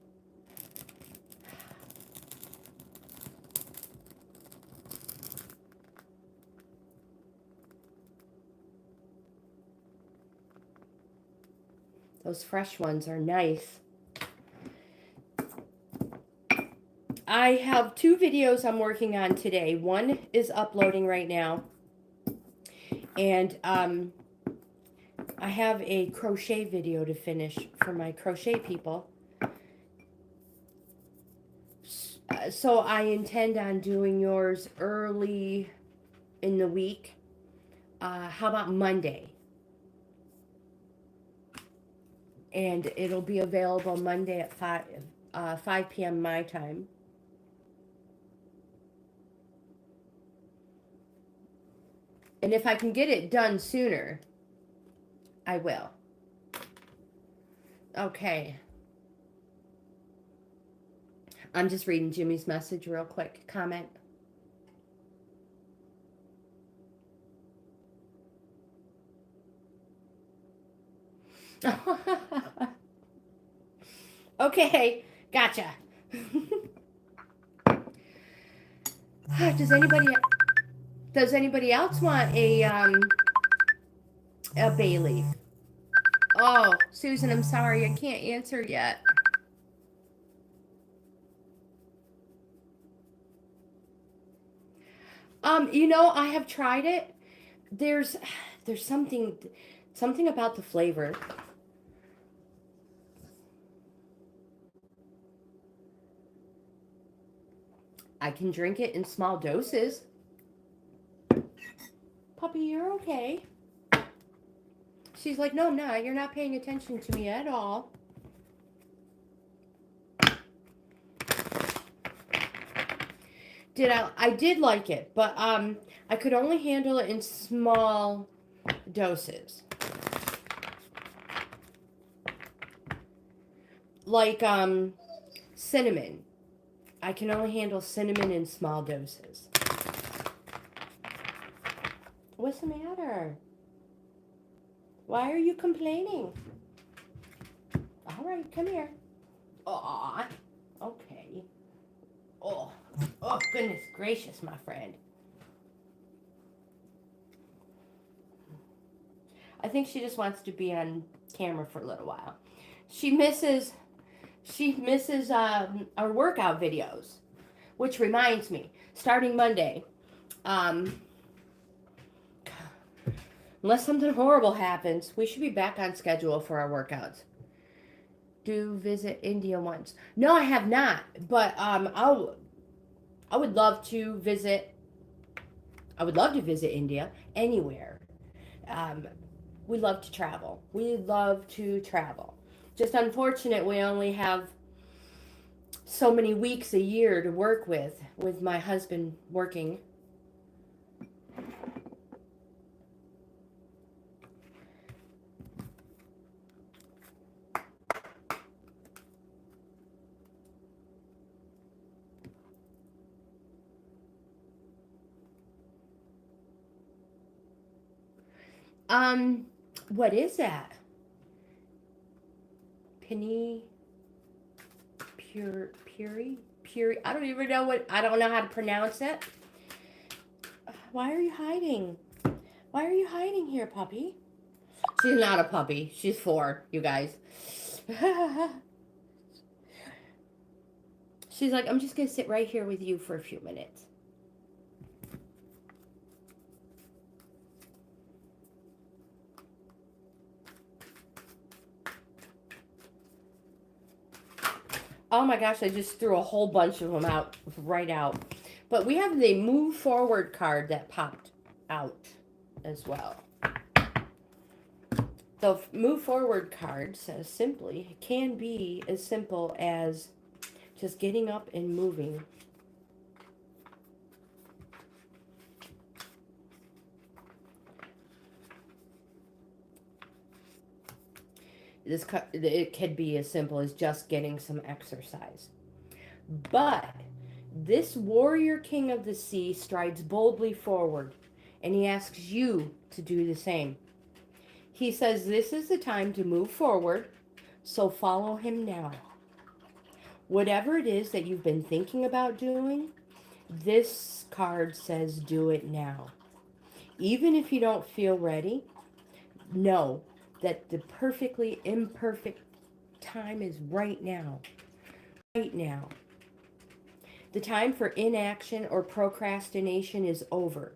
Those fresh ones are nice. I have 2 videos I'm working on today. One is uploading right now. And I have a crochet video to finish for my crochet people. So I intend on doing yours early in the week. How about Monday? And it'll be available Monday at 5 p.m. my time. And if I can get it done sooner, I will. Okay. I'm just reading Jimmy's message real quick. Comment. Okay, gotcha. Does anybody else want a bay leaf? Oh, Susan, I'm sorry, I can't answer yet. I have tried it. There's there's something about the flavor. I can drink it in small doses. Puppy, you're okay. She's like, no, I'm not. You're not paying attention to me at all. I did like it, but I could only handle it in small doses. Like cinnamon. I can only handle cinnamon in small doses. What's the matter? Why are you complaining? All right, come here. Aw, okay. Oh, goodness gracious, my friend. I think she just wants to be on camera for a little while. She misses our workout videos, which reminds me, starting Monday, unless something horrible happens, we should be back on schedule for our workouts. Do visit India once? No, I have not, but I would love to visit. I would love to visit India anywhere. We love to travel. We love to travel. Just unfortunate we only have so many weeks a year to work with my husband working. What is that? Penny Puri. I don't even know I don't know how to pronounce it. Why are you hiding? Why are you hiding here, puppy? She's not a puppy. She's 4, you guys. She's like, I'm just going to sit right here with you for a few minutes. Oh my gosh, I just threw a whole bunch of them out, right out. But we have the Move Forward card that popped out as well. The Move Forward card says simply, it can be as simple as just getting up and moving. It could be as simple as just getting some exercise. But this warrior king of the sea strides boldly forward, and he asks you to do the same. He says this is the time to move forward, so follow him now. Whatever it is that you've been thinking about doing, this card says do it now. Even if you don't feel ready, know that the perfectly imperfect time is right now. Right now. The time for inaction or procrastination is over.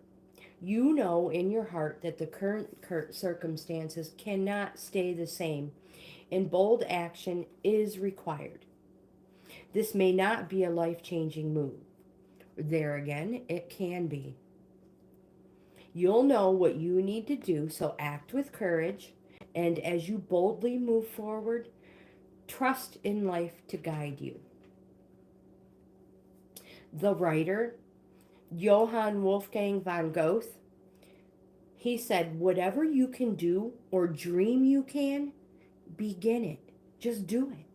You know in your heart that the current circumstances cannot stay the same, and bold action is required. This may not be a life-changing move. There again, it can be. You'll know what you need to do, so act with courage. And as you boldly move forward, trust in life to guide you. The writer, Johann Wolfgang von Goethe, he said, whatever you can do or dream you can, begin it. Just do it.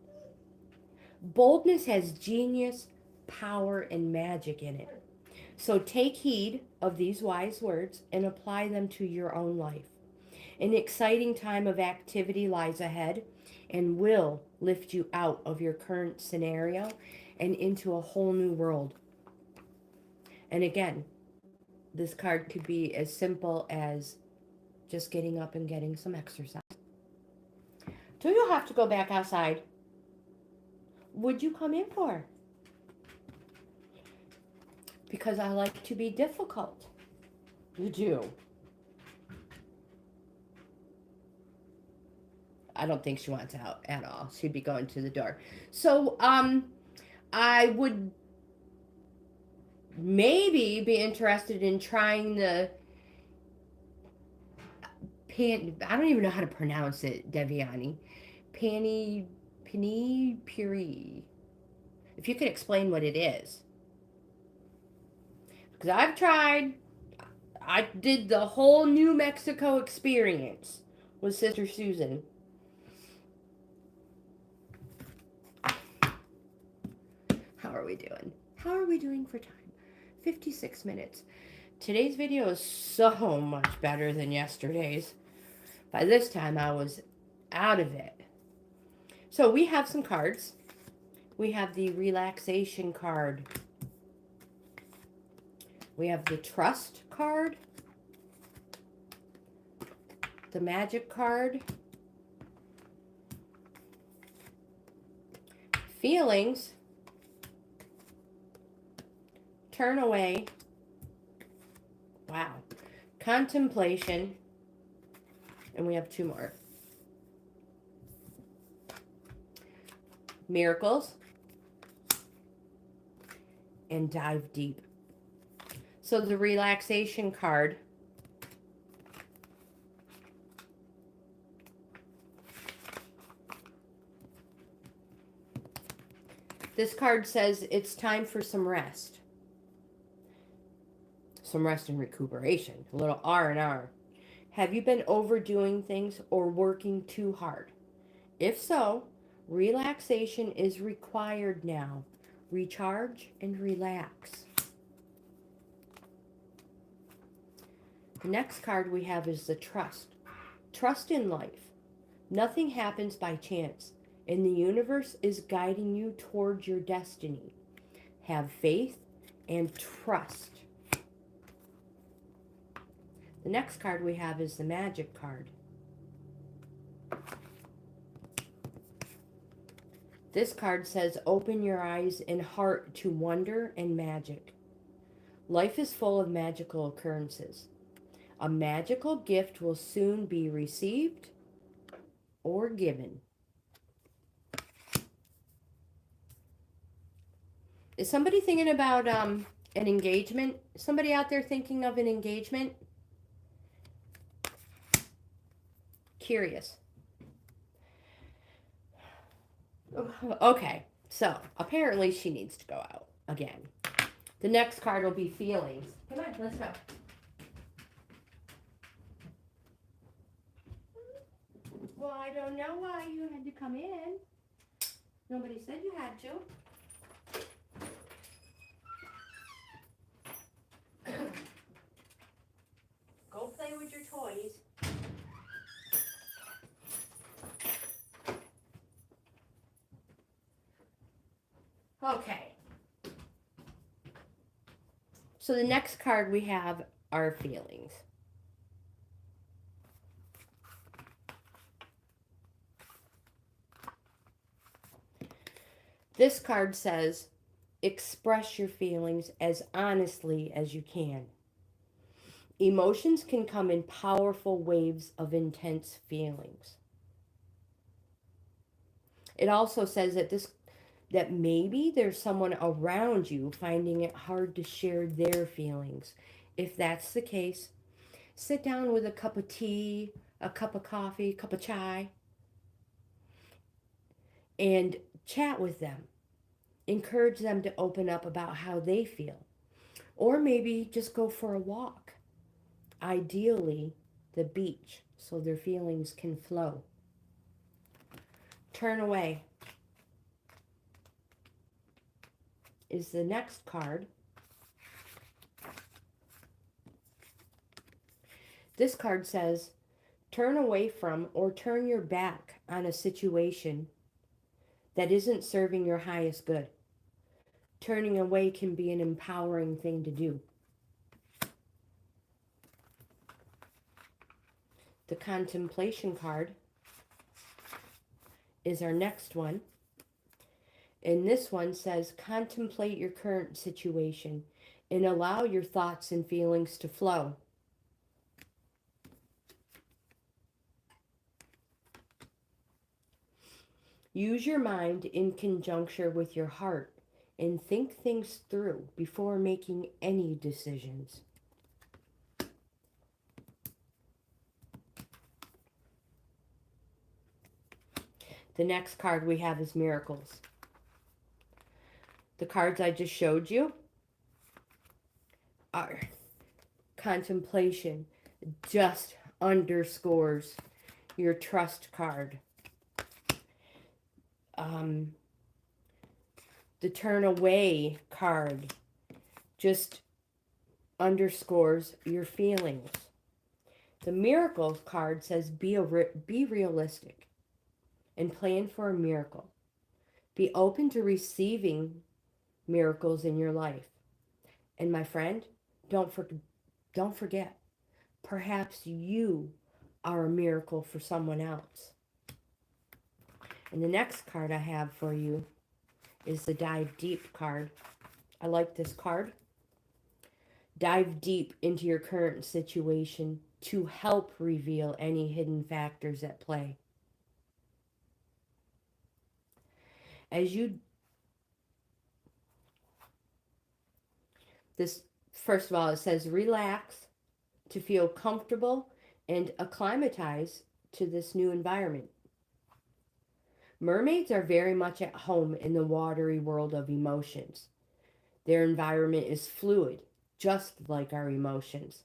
Boldness has genius, power, and magic in it. So take heed of these wise words and apply them to your own life. An exciting time of activity lies ahead and will lift you out of your current scenario and into a whole new world. And again, this card could be as simple as just getting up and getting some exercise. Do you have to go back outside? Would you come in for? Because I like to be difficult. You do. I don't think she wants out at all. She'd be going to the door. So, I would maybe be interested in trying the I don't even know how to pronounce it, Deviani. Pani Puri. If you could explain what it is. Because I've tried. I did the whole New Mexico experience with Sister Susan. How are we doing? How are we doing for time? 56 minutes. Today's video is so much better than yesterday's. By this time, I was out of it. So we have some cards. We have the relaxation card. We have the trust card. The magic card. Feelings. Turn away. Wow. Contemplation. And we have two more. Miracles. And dive deep. So the relaxation card. This card says it's time for some rest. Some rest and recuperation. A little R&R. Have you been overdoing things or working too hard? If so, relaxation is required now. Recharge and relax. The next card we have is the trust. Trust in life. Nothing happens by chance, and the universe is guiding you towards your destiny. Have faith and trust. The next card we have is the magic card. This card says, open your eyes and heart to wonder and magic. Life is full of magical occurrences. A magical gift will soon be received or given. Is somebody thinking about an engagement? Somebody out there thinking of an engagement? Curious. Okay, so apparently she needs to go out again. The next card will be feelings. Come on, let's go. Well, I don't know why you had to come in. Nobody said you had to. Go play with your toys. Okay. So the next card we have are feelings. This card says, express your feelings as honestly as you can. Emotions can come in powerful waves of intense feelings. It also says that maybe there's someone around you finding it hard to share their feelings. If that's the case, sit down with a cup of tea, a cup of coffee, a cup of chai, and chat with them. Encourage them to open up about how they feel. Or maybe just go for a walk. Ideally, the beach, so their feelings can flow. Turn away is the next card. This card says, Turn away from or turn your back on a situation that isn't serving your highest good. Turning away can be an empowering thing to do. The contemplation card is our next one. And this one says, contemplate your current situation and allow your thoughts and feelings to flow. Use your mind in conjunction with your heart and think things through before making any decisions. The next card we have is miracles. The cards I just showed you are contemplation, just underscores your trust card. The turn away card just underscores your feelings. The miracles card says be realistic and plan for a miracle. Be open to receiving miracles in your life. And my friend, don't forget, perhaps you are a miracle for someone else. And the next card I have for you is the Dive Deep card. I like this card. Dive deep into your current situation to help reveal any hidden factors at play. First of all, it says relax to feel comfortable and acclimatize to this new environment. Mermaids are very much at home in the watery world of emotions. Their environment is fluid, just like our emotions,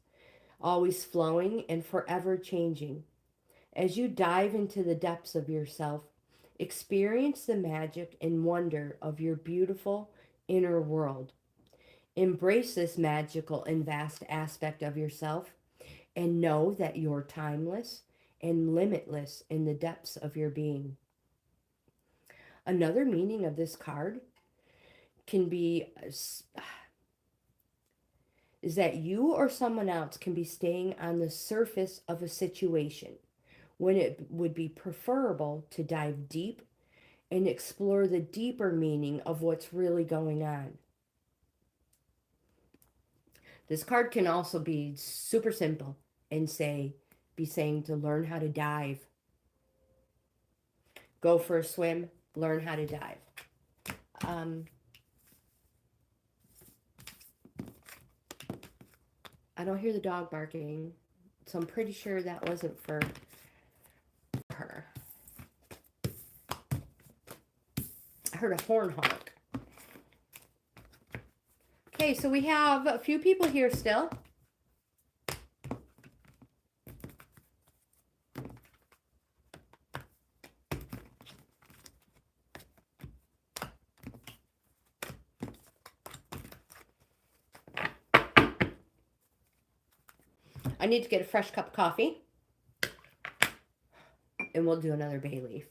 always flowing and forever changing. As you dive into the depths of yourself, experience the magic and wonder of your beautiful inner world. Embrace this magical and vast aspect of yourself and know that you're timeless and limitless in the depths of your being. Another meaning of this card can be is that you or someone else can be staying on the surface of a situation when it would be preferable to dive deep and explore the deeper meaning of what's really going on. This card can also be super simple and be saying to learn how to dive. Go for a swim, learn how to dive. I don't hear the dog barking, so I'm pretty sure that wasn't for her. I heard a horn honk. Okay, so we have a few people here still. I need to get a fresh cup of coffee. And we'll do another bay leaf.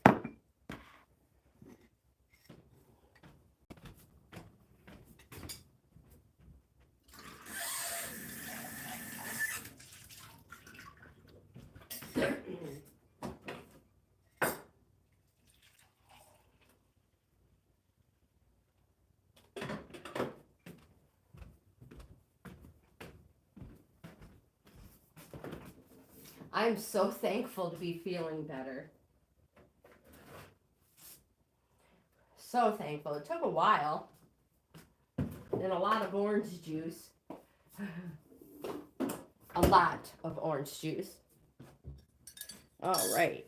I'm so thankful to be feeling better. So thankful. It took a while. And a lot of orange juice. A lot of orange juice. All right.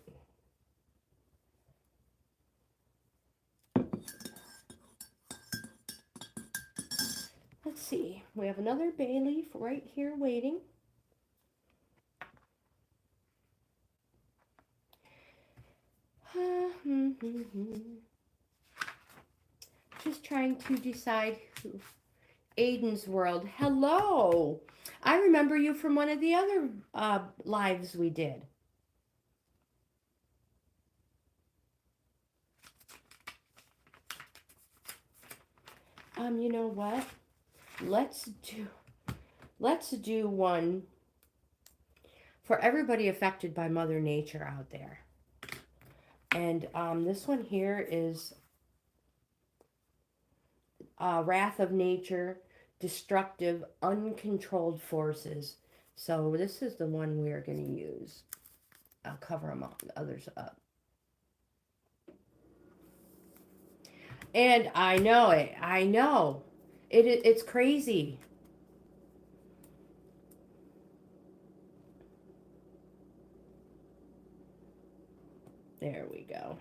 Let's see. We have another bay leaf right here waiting. Just trying to decide who. Aiden's World. Hello. I remember you from one of the other lives we did. You know what? Let's do one for everybody affected by Mother Nature out there. And this one here is Wrath of Nature, Destructive, Uncontrolled Forces. So this is the one we're going to use. I'll cover them all, the others up. And I know it. I know. It's crazy. There we go.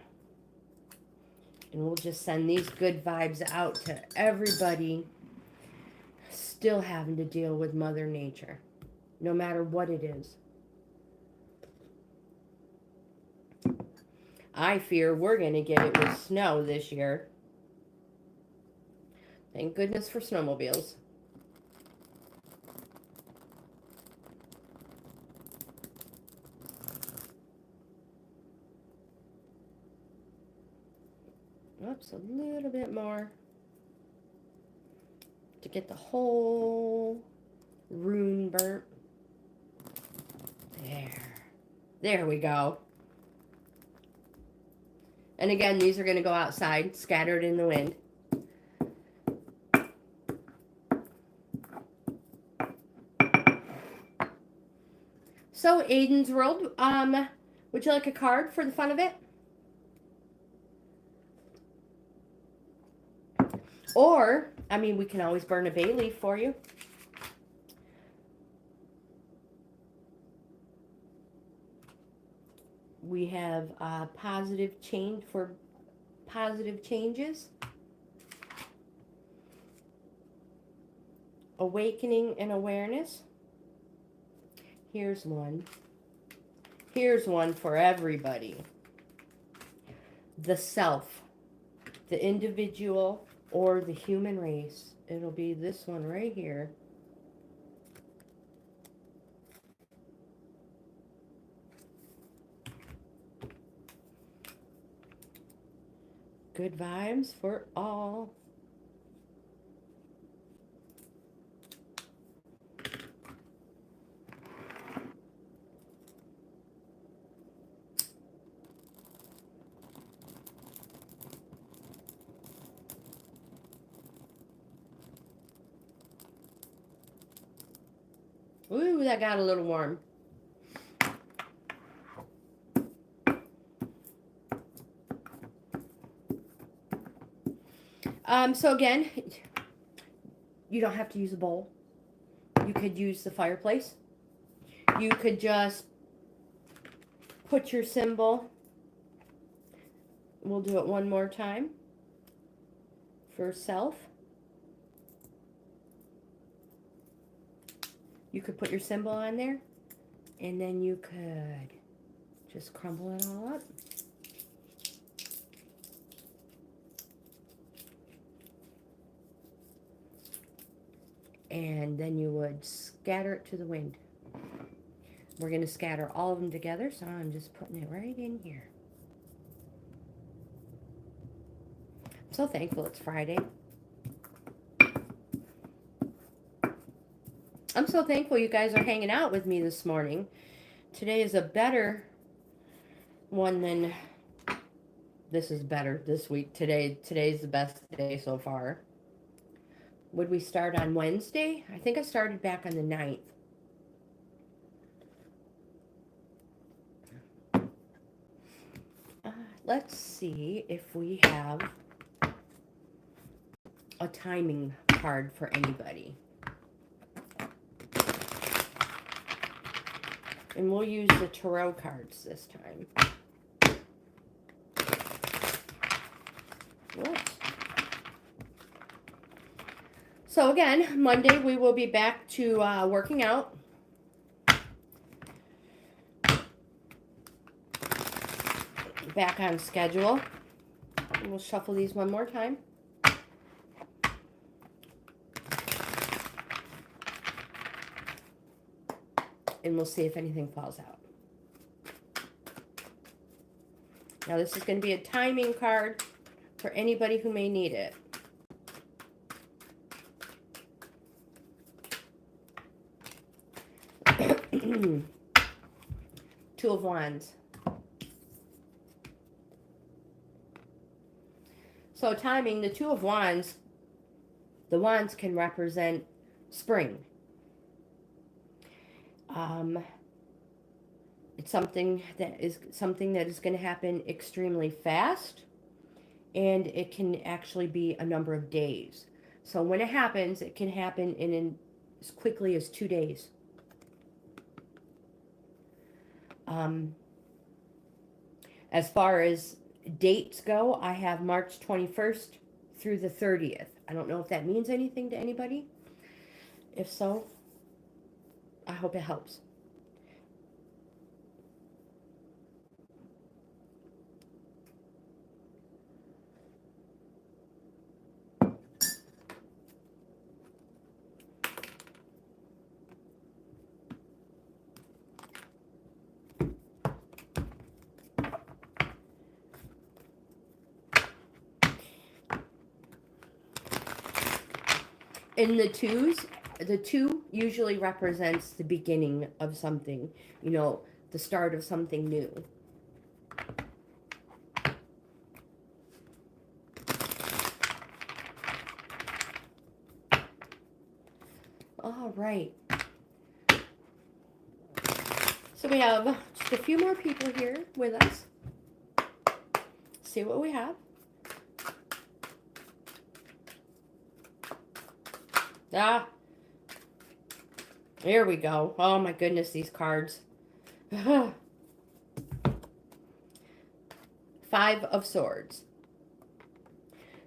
And we'll just send these good vibes out to everybody still having to deal with Mother Nature, no matter what it is. I fear we're going to get it with snow this year. Thank goodness for snowmobiles. Oops, a little bit more to get the whole rune burnt. There we go. And again, these are going to go outside, scattered in the wind. So, Aiden's World, would you like a card for the fun of it? Or, I mean, we can always burn a bay leaf for you. We have positive change for positive changes. Awakening and awareness. Here's one. Here's one for everybody. The self, the individual, or the human race. It'll be this one right here. Good vibes for all. Ooh, that got a little warm. So again, you don't have to use a bowl. You could use the fireplace. You could just put your symbol. We'll do it one more time for self. You could put your symbol on there, and then you could just crumble it all up. And then you would scatter it to the wind. We're going to scatter all of them together, so I'm just putting it right in here. I'm so thankful it's Friday. I'm so thankful you guys are hanging out with me this morning. Today is a better one than... This is better this week. Today's the best day so far. Would we start on Wednesday? I think I started back on the 9th. Let's see if we have a timing card for anybody. And we'll use the tarot cards this time. Whoops. So again, Monday we will be back to working out. Back on schedule. And we'll shuffle these one more time. And we'll see if anything falls out. Now this is going to be a timing card for anybody who may need it. Two of Wands. So timing, the Two of Wands, the wands can represent spring. It's something that is going to happen extremely fast, and it can actually be a number of days. So when it happens, it can happen in as quickly as 2 days. As far as dates go, I have March 21st through the 30th. I don't know if that means anything to anybody. If so, I hope it helps. In the twos, the two usually represents the beginning of something, you know, the start of something new. All right. So we have just a few more people here with us. See what we have. Ah, here we go. Oh my goodness, these cards. 5 of Swords.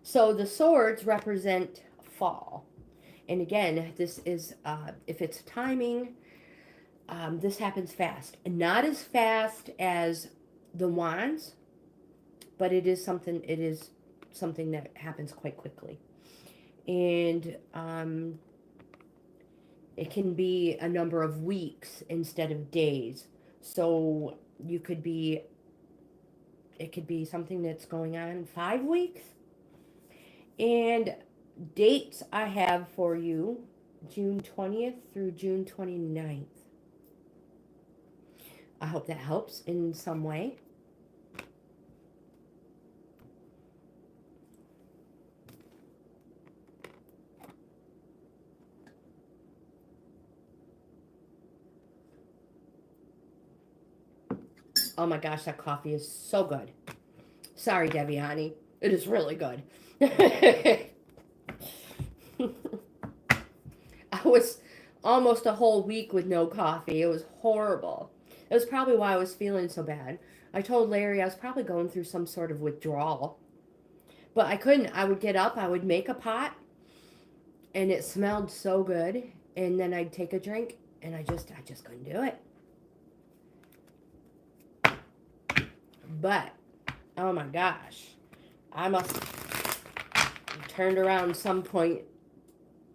So the swords represent fall. And again, this is, if it's timing, this happens fast. Not as fast as the wands, but it is something that happens quite quickly. And it can be a number of weeks instead of days. So it could be something that's going on 5 weeks. And dates I have for you, June 20th through June 29th. I hope that helps in some way. Oh my gosh, that coffee is so good. Sorry, Debbie, honey. It is really good. I was almost a whole week with no coffee. It was horrible. It was probably why I was feeling so bad. I told Larry I was probably going through some sort of withdrawal. But I couldn't. I would get up, I would make a pot, and it smelled so good. And then I'd take a drink, and I just couldn't do it. But, oh my gosh, I must have turned around some point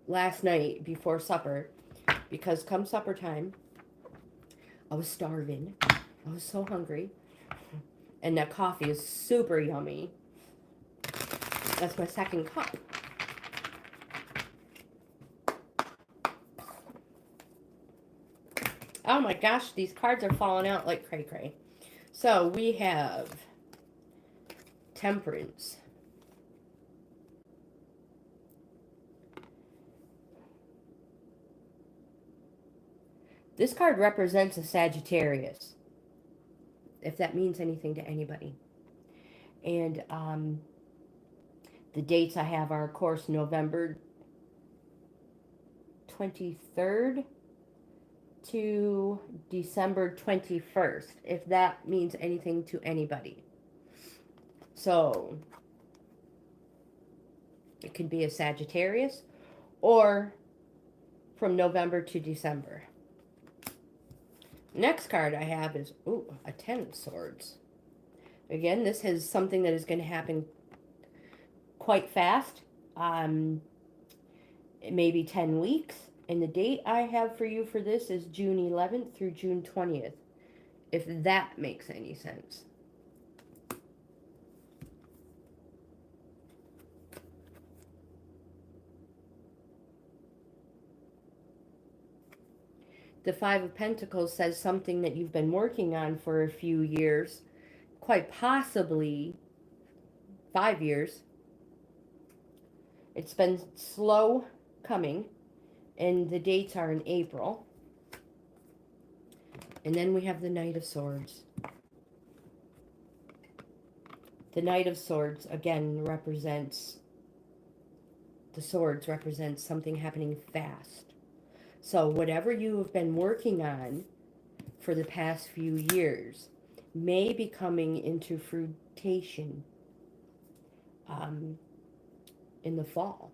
last night before supper, because come supper time, I was starving. I was so hungry. And that coffee is super yummy. That's my second cup. Oh my gosh, these cards are falling out like cray-cray. So we have Temperance. This card represents a Sagittarius, if that means anything to anybody. And the dates I have are, of course, November 23rd to December 21st, if that means anything to anybody. So it could be a Sagittarius or from November to December. Next card I have is, a 10 of Swords. Again, this is something that is going to happen quite fast. It may be 10 weeks. And the date I have for you for this is June 11th through June 20th, if that makes any sense. The Five of Pentacles says something that you've been working on for a few years, quite possibly 5 years. It's been slow coming, and the dates are in April. And then we have the Knight of Swords. The Knight of Swords, again, represents, the swords represent something happening fast. So whatever you have been working on for the past few years may be coming into fruition in the fall.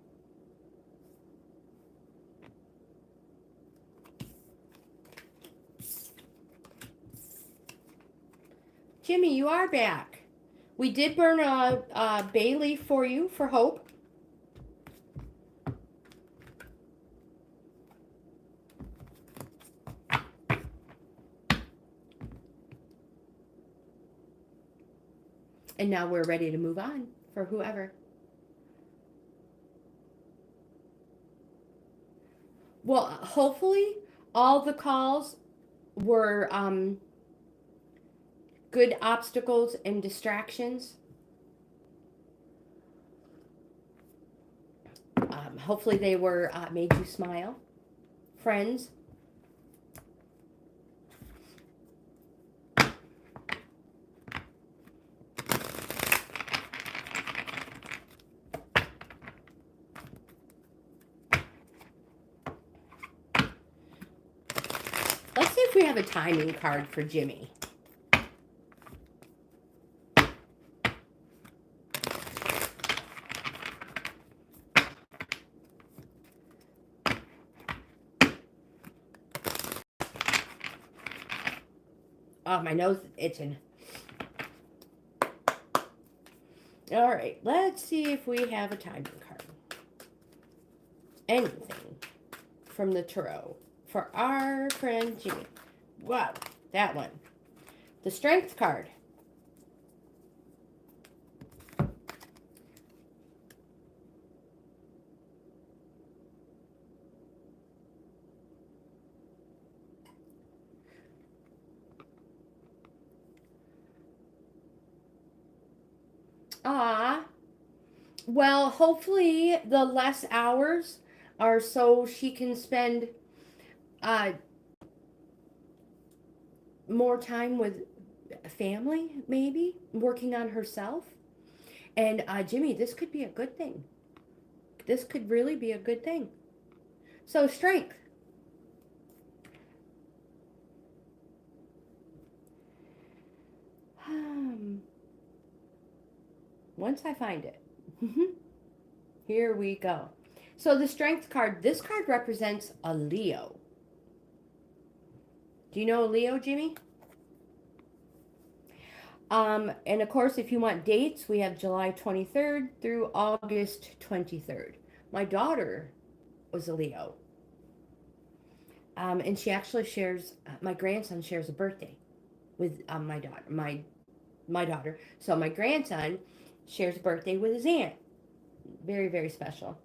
Jimmy, you are back. We did burn a bay leaf for you for hope. And now we're ready to move on for whoever. Well, hopefully all the calls were good obstacles and distractions. Hopefully they were made you smile. Friends. Let's see if we have a timing card for Jimmy. Oh, my nose is itching. All right, let's see if we have a timing card. Anything from the tarot for our friend Jimmy. Wow, that one. The Strength card. Well, hopefully the less hours are so she can spend more time with family, maybe, working on herself. And Jimmy, this could be a good thing. This could really be a good thing. So, strength. Once I find it. Here we go. So the Strength card, this card represents a Leo. Do you know a Leo, Jimmy? And of course, if you want dates, we have July 23rd through August 23rd. My daughter was a Leo. And she actually shares, my grandson shares a birthday with my daughter. My daughter. So my grandson shares a birthday with his aunt. Very, very special.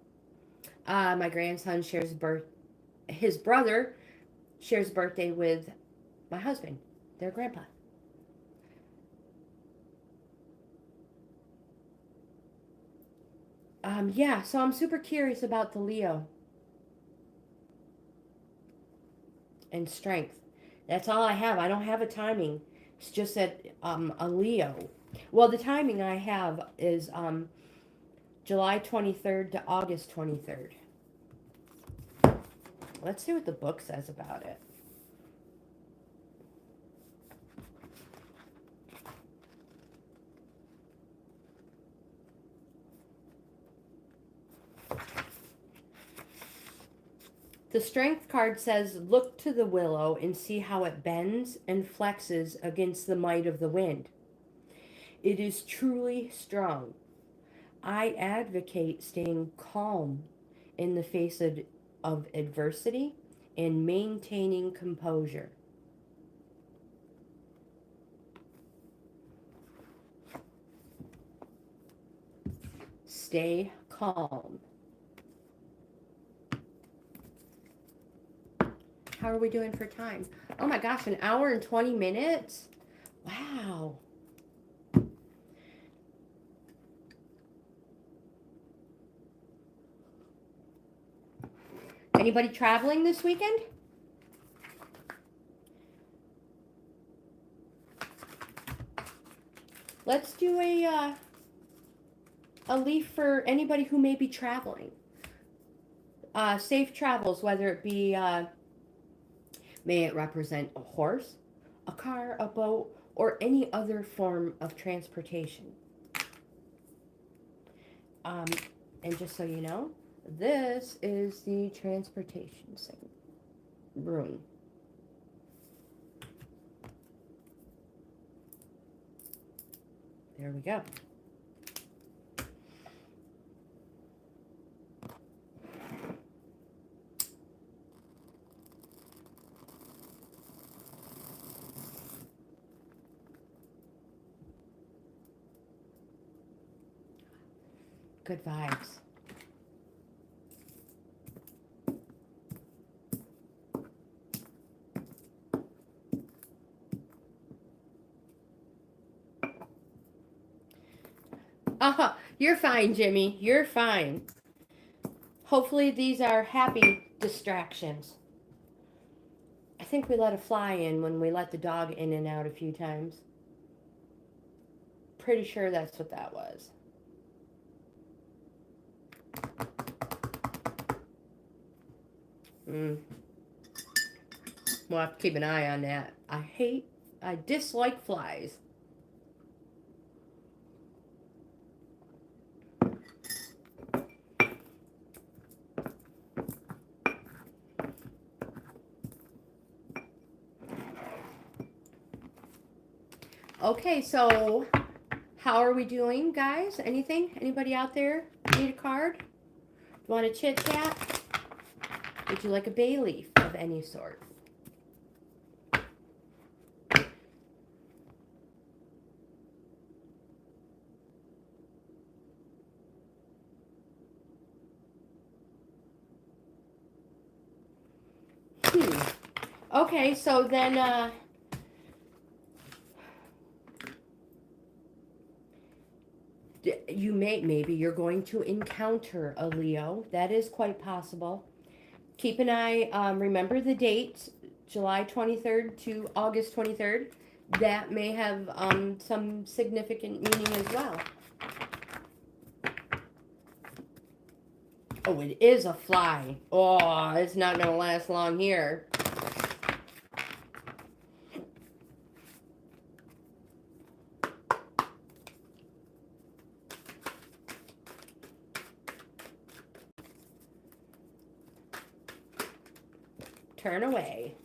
My grandson shares his brother shares a birthday with my husband, their grandpa. Yeah, so I'm super curious about the Leo and strength. That's all I have. I don't have a timing. It's just that a Leo. Well, the timing I have is July 23rd to August 23rd. Let's see what the book says about it. The Strength card says, look to the willow and see how it bends and flexes against the might of the wind. It is truly strong. I advocate staying calm in the face of adversity and maintaining composure. Stay calm. How are we doing for time? Oh my gosh, an hour and 20 minutes? Wow. Anybody traveling this weekend? Let's do a leaf for anybody who may be traveling. Safe travels, whether it be, may it represent a horse, a car, a boat, or any other form of transportation. And just so you know, this is the transportation room. There we go. Good vibes. You're fine, Jimmy. You're fine. Hopefully these are happy distractions. I think we let a fly in when we let the dog in and out a few times. Pretty sure that's what that was. We'll have to keep an eye on that. I dislike flies. Okay, so how are we doing, guys? Anything? Anybody out there need a card? Want to chit chat? Would you like a bay leaf of any sort? Okay, so then maybe you're going to encounter a Leo. That is quite possible. Keep an eye, remember the dates, July 23rd to August 23rd. That may have some significant meaning as well. Oh, it is a fly. Oh, it's not going to last long here. Turn away.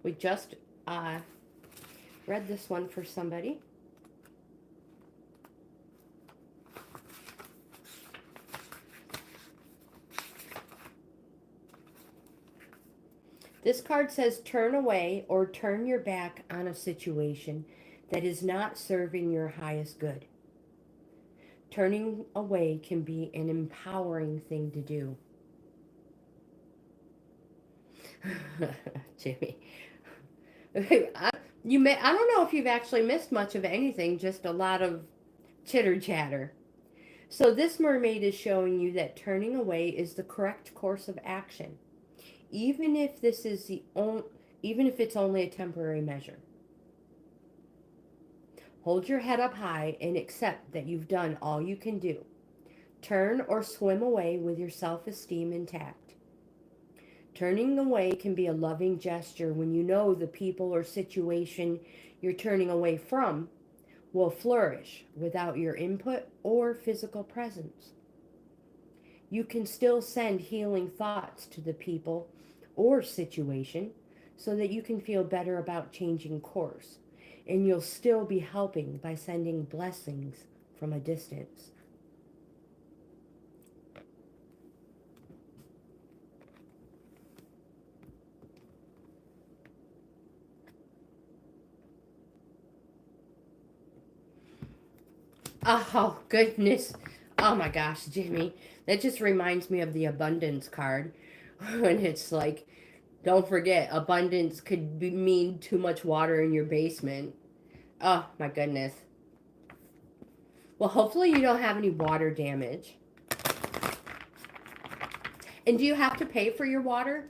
We just read this one for somebody. This card says turn away or turn your back on a situation that is not serving your highest good. Turning away can be an empowering thing to do. Jimmy. I don't know if you've actually missed much of anything, just a lot of chitter chatter. So this mermaid is showing you that turning away is the correct course of action, even if it's only a temporary measure. Hold your head up high and accept that you've done all you can do. Turn or swim away with your self-esteem intact. Turning away can be a loving gesture when you know the people or situation you're turning away from will flourish without your input or physical presence. You can still send healing thoughts to the people or situation so that you can feel better about changing course. And you'll still be helping by sending blessings from a distance. Oh, goodness. Oh my gosh, Jimmy. That just reminds me of the abundance card. When it's like, don't forget, abundance could mean too much water in your basement. Oh my goodness. Well, hopefully you don't have any water damage. And do you have to pay for your water?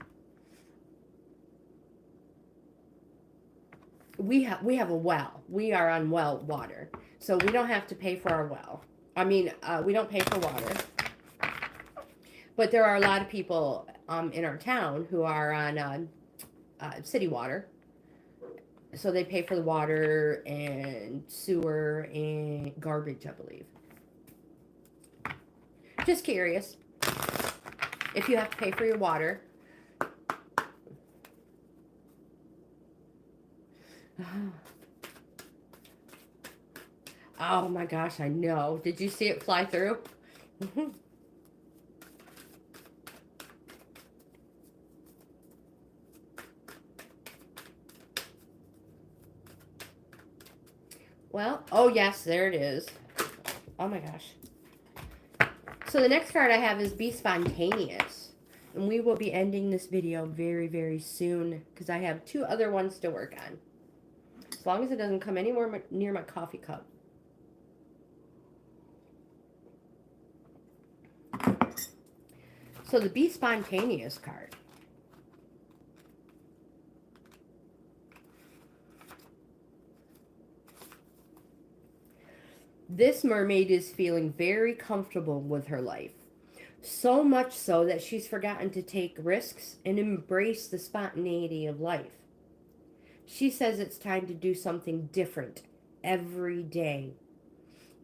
We have a well. We are on well water. So we don't have to pay for our well. I mean, we don't pay for water. But there are a lot of people in our town who are on city water. So they pay for the water and sewer and garbage, I believe. Just curious if you have to pay for your water. Oh my gosh, I know. Did you see it fly through? Well, oh yes, there it is. Oh my gosh. So the next card I have is Be Spontaneous. And we will be ending this video very, very soon because I have 2 other ones to work on. As long as it doesn't come anywhere near my coffee cup. So the Be Spontaneous card. This mermaid is feeling very comfortable with her life. So much so that she's forgotten to take risks and embrace the spontaneity of life. She says it's time to do something different every day.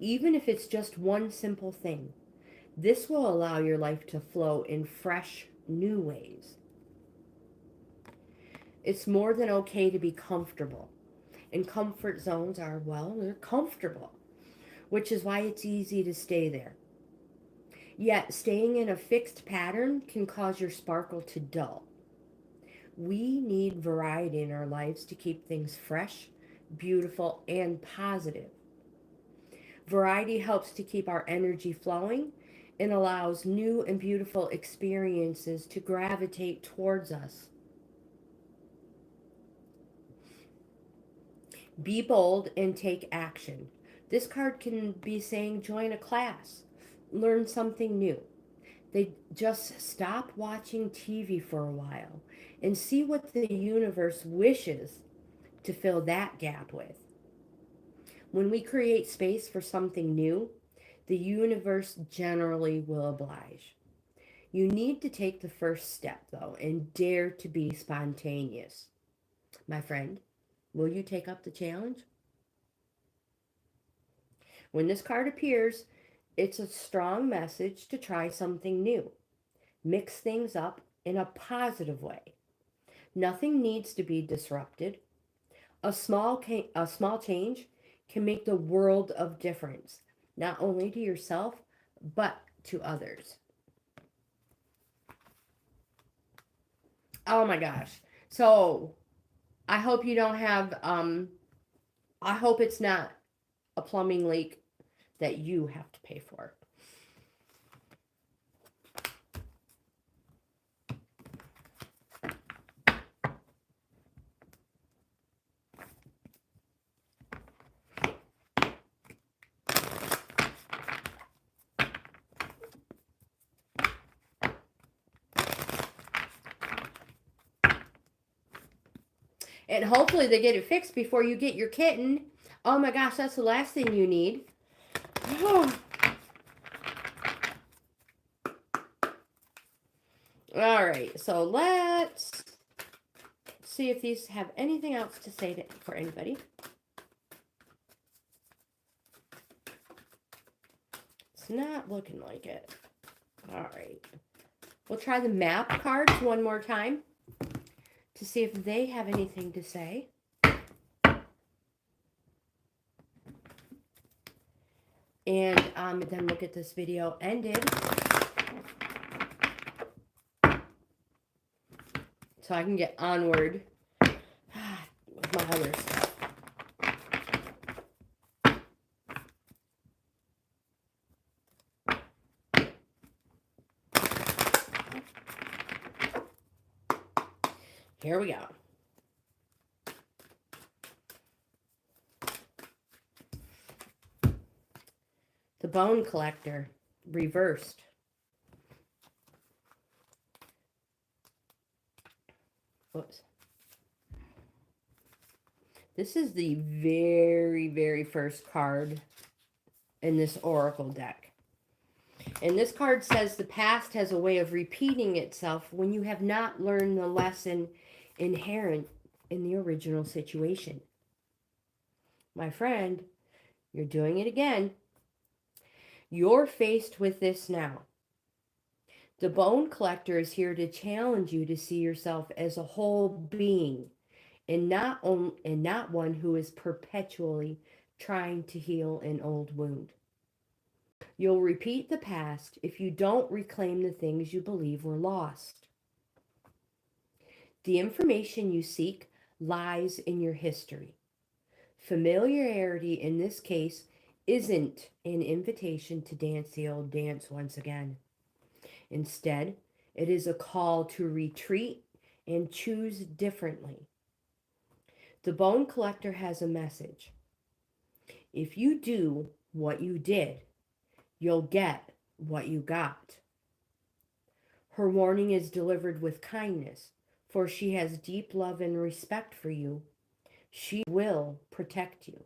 Even if it's just one simple thing. This will allow your life to flow in fresh, new ways. It's more than okay to be comfortable. And comfort zones are, well, they're comfortable. Which is why it's easy to stay there. Yet, staying in a fixed pattern can cause your sparkle to dull. We need variety in our lives to keep things fresh, beautiful, and positive. Variety helps to keep our energy flowing and allows new and beautiful experiences to gravitate towards us. Be bold and take action. This card can be saying join a class, learn something new. They just stop watching TV for a while and see what the universe wishes to fill that gap with. When we create space for something new, the universe generally will oblige. You need to take the first step, though, and dare to be spontaneous. My friend, will you take up the challenge? When this card appears, it's a strong message to try something new. Mix things up in a positive way. Nothing needs to be disrupted. A small change can make the world of difference, not only to yourself, but to others. Oh my gosh. So, I hope you don't have, I hope it's not a plumbing leak that you have to pay for. And hopefully they get it fixed before you get your kitten. Oh my gosh, that's the last thing you need. Oh. All right, so let's see if these have anything else to say for anybody. It's not looking like it. All right. We'll try the map cards one more time to see if they have anything to say. And then we'll get this video ended. So I can get onward with my other stuff. Here we go. The Bone Collector, reversed. Whoops. This is the very, very first card in this Oracle deck. And this card says the past has a way of repeating itself when you have not learned the lesson inherent in the original situation. My friend, you're doing it again. You're faced with this now. The Bone Collector is here to challenge you to see yourself as a whole being and not one who is perpetually trying to heal an old wound. You'll repeat the past if you don't reclaim the things you believe were lost. The information you seek lies in your history. Familiarity in this case isn't an invitation to dance the old dance once again. Instead, it is a call to retreat and choose differently. The Bone Collector has a message. If you do what you did, you'll get what you got. Her warning is delivered with kindness, for she has deep love and respect for you. She will protect you.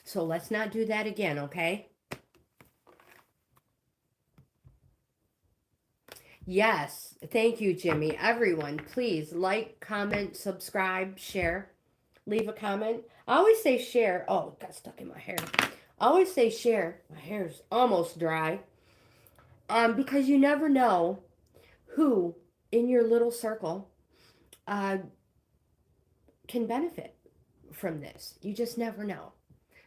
So let's not do that again, okay? Yes, thank you, Jimmy. Everyone, please like, comment, subscribe, share, leave a comment. I always say share. Oh, it got stuck in my hair. I always say share. My hair's almost dry. Because you never know who in your little circle can benefit from this. You just never know.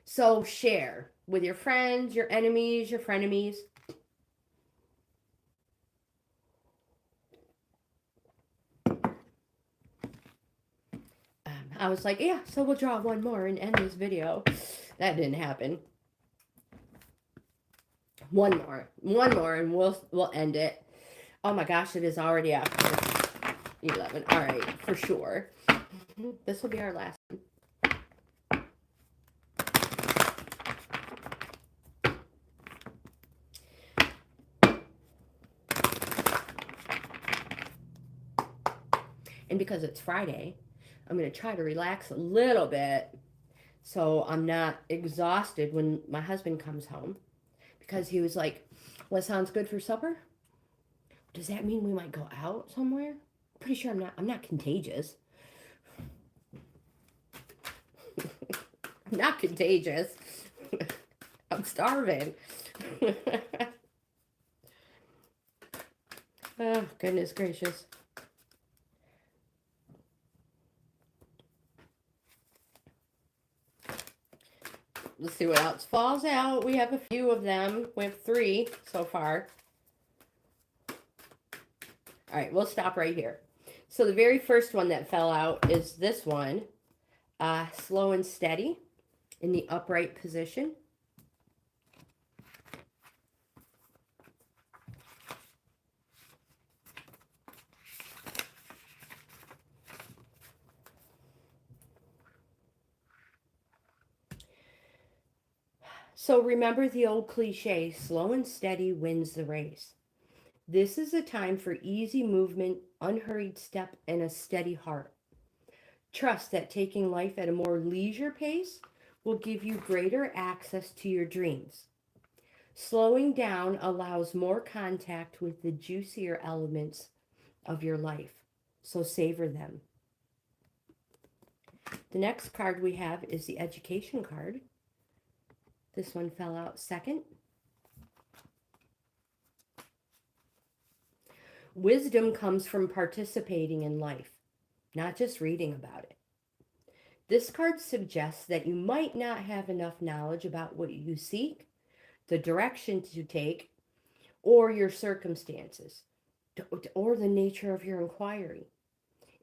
So share with your friends, your enemies, your frenemies. I was like, yeah, so we'll draw one more and end this video. That didn't happen. One more, and we'll end it. Oh my gosh, it is already after 11. All right, for sure. This will be our last one. And because it's Friday, I'm going to try to relax a little bit so I'm not exhausted when my husband comes home. Because he was like, what sounds good for supper? Does that mean we might go out somewhere? Pretty sure I'm not contagious. I'm not contagious. I'm starving. Oh, goodness gracious. Let's see what else falls out. We have a few of them. We have 3 so far. All right, we'll stop right here. So the very first one that fell out is this one. Slow and steady in the upright position. So remember the old cliche, slow and steady wins the race. This is a time for easy movement, unhurried step, and a steady heart. Trust that taking life at a more leisure pace will give you greater access to your dreams. Slowing down allows more contact with the juicier elements of your life, so savor them. The next card we have is the education card. This one fell out second. Wisdom comes from participating in life, not just reading about it. This card suggests that you might not have enough knowledge about what you seek, the direction to take, or your circumstances, or the nature of your inquiry.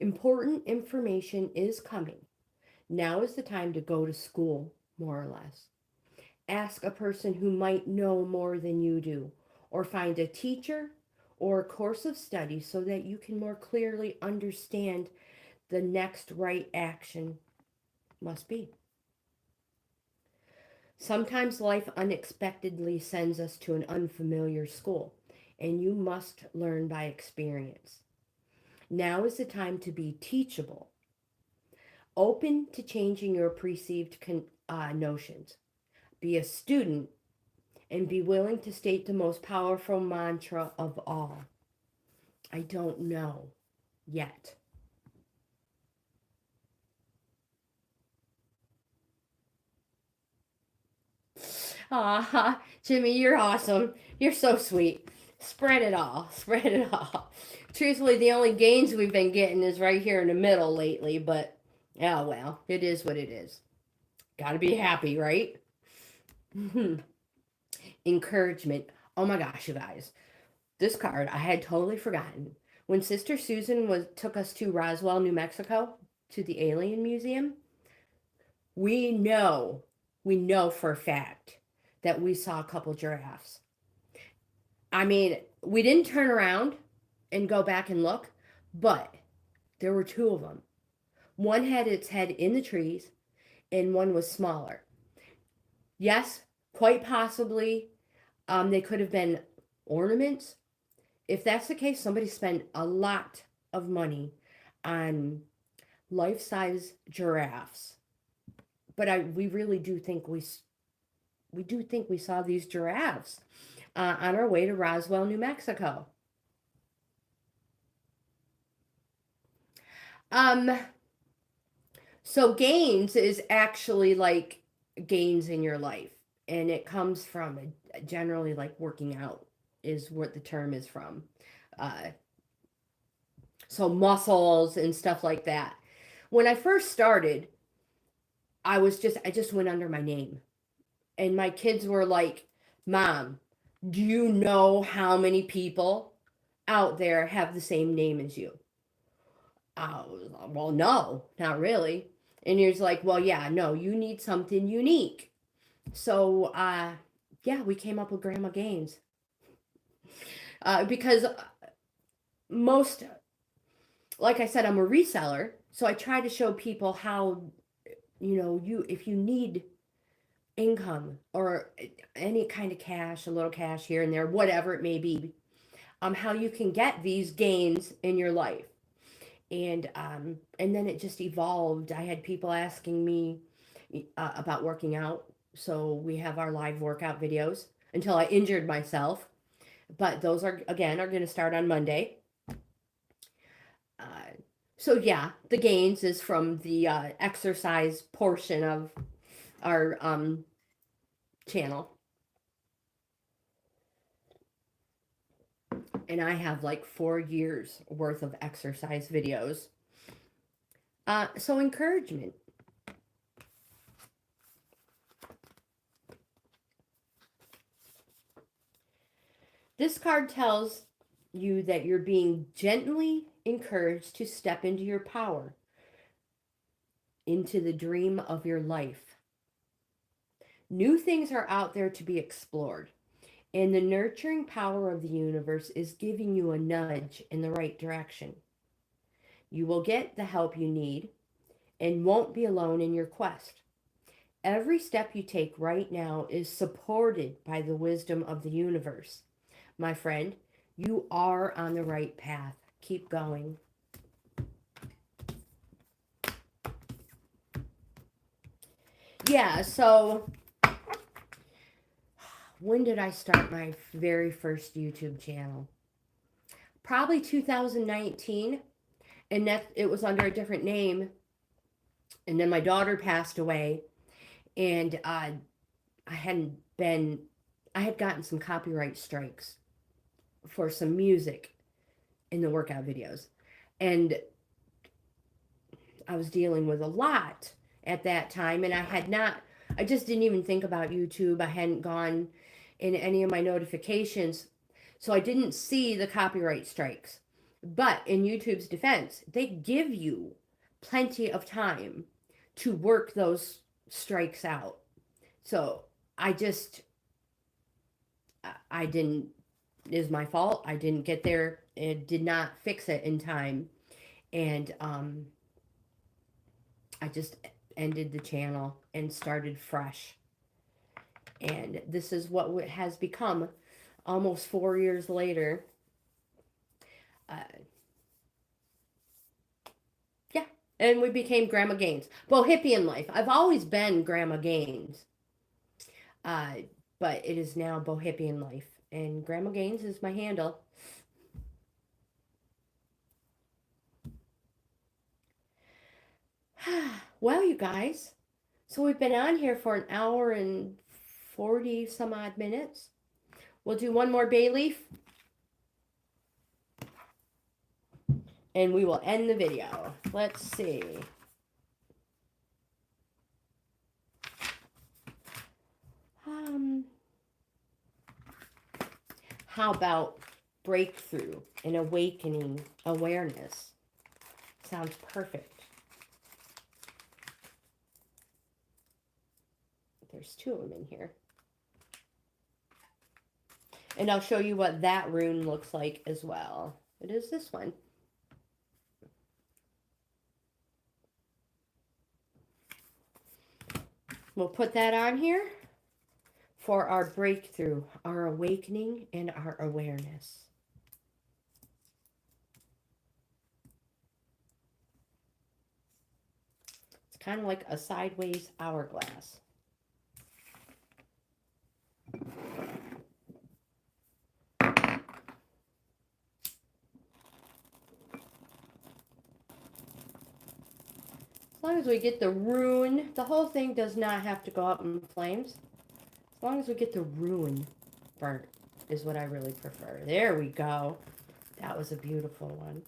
Important information is coming. Now is the time to go to school, more or less. Ask a person who might know more than you do, or find a teacher or a course of study so that you can more clearly understand the next right action must be. Sometimes life unexpectedly sends us to an unfamiliar school, and you must learn by experience. Now is the time to be teachable, open to changing your perceived notions. Be a student and be willing to state the most powerful mantra of all: I don't know yet. Ah, Jimmy, you're awesome. You're so sweet. Spread it all. Spread it all. Truthfully, the only gains we've been getting is right here in the middle lately, but oh well, it is what it is. Gotta be happy, right? Encouragement. Oh my gosh, you guys. This card I had totally forgotten. When Sister Susan took us to Roswell, New Mexico, to the Alien Museum, we know, we know for a fact that we saw a couple giraffes. I mean, we didn't turn around and go back and look, but there were two of them. One had its head in the trees, and one was smaller. Yes, quite possibly, they could have been ornaments. If that's the case, somebody spent a lot of money on life-size giraffes. But we really do think we saw these giraffes on our way to Roswell, New Mexico. Um, so gains is actually like gains in your life, and it comes from generally like working out is what the term is from. Uh, so muscles and stuff like that. When I first started, I just went under my name, and my kids were like, "Mom, do you know how many people out there have the same name as you?" I was like, well, no, not really. And he was like, well, yeah, no, you need something unique. So, yeah, we came up with Grandma Gaines. Because most, like I said, I'm a reseller. So I try to show people how, if you need income or any kind of cash, a little cash here and there, whatever it may be, how you can get these gains in your life. And then it just evolved. I had people asking me about working out, so we have our live workout videos until I injured myself. But those are going to start on Monday. Uh, so yeah, the gains is from the exercise portion of our channel, and I have like 4 years worth of exercise videos. So encouragement. This card tells you that you're being gently encouraged to step into your power, into the dream of your life. New things are out there to be explored, and the nurturing power of the universe is giving you a nudge in the right direction. You will get the help you need and won't be alone in your quest. Every step you take right now is supported by the wisdom of the universe. My friend, you are on the right path. Keep going. Yeah, so when did I start my very first YouTube channel? Probably 2019, and that it was under a different name. And then my daughter passed away, and I had gotten some copyright strikes for some music in the workout videos, and I was dealing with a lot at that time, and I just didn't even think about YouTube. I hadn't gone in any of my notifications, so I didn't see the copyright strikes. But in YouTube's defense, they give you plenty of time to work those strikes out. So I didn't is my fault. I didn't get there. It did not fix it in time. And I just ended the channel and started fresh. And this is what has become almost 4 years later. Uh, yeah. And we became Grandma Gaines. Bohippian life. I've always been Grandma Gaines. Uh, but it is now Bohippian life. And Grandma Gaines is my handle. Well, you guys, so we've been on here for an hour and 40 some odd minutes. We'll do one more bay leaf and we will end the video. Let's see. How about breakthrough and awakening awareness? Sounds perfect. There's 2 of them in here. And I'll show you what that rune looks like as well. It is this one. We'll put that on here for our breakthrough, our awakening, and our awareness. It's kind of like a sideways hourglass. As long as we get the rune, the whole thing does not have to go up in flames. As long as we get the rune burnt is what I really prefer. There we go. That was a beautiful one.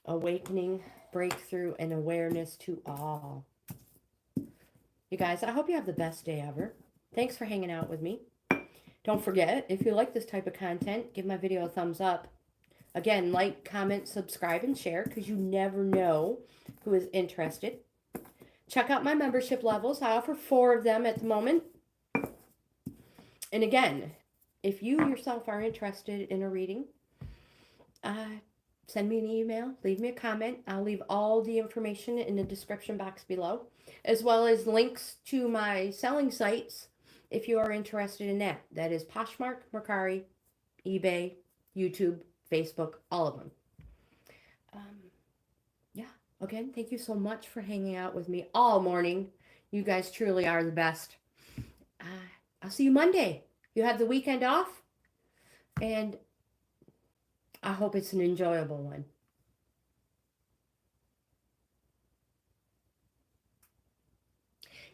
Awakening, breakthrough, and awareness to all. You guys, I hope you have the best day ever. Thanks for hanging out with me. Don't forget, if you like this type of content, give my video a thumbs up. Again, like, comment, subscribe, and share because you never know who is interested. Check out my membership levels. I offer 4 of them at the moment. And again, if you yourself are interested in a reading, send me an email, leave me a comment. I'll leave all the information in the description box below, as well as links to my selling sites if you are interested in that. That is Poshmark, Mercari, eBay, YouTube, Facebook, all of them. Yeah, again, thank you so much for hanging out with me all morning. You guys truly are the best. I'll see you Monday. You have the weekend off, and I hope it's an enjoyable one.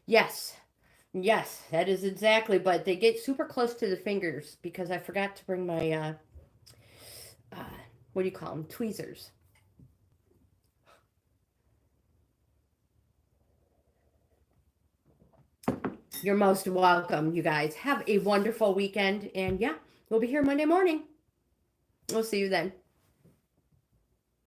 Yes, that is exactly, but they get super close to the fingers because I forgot to bring my, what do you call them? Tweezers. You're most welcome, you guys. Have a wonderful weekend. And yeah, we'll be here Monday morning. We'll see you then.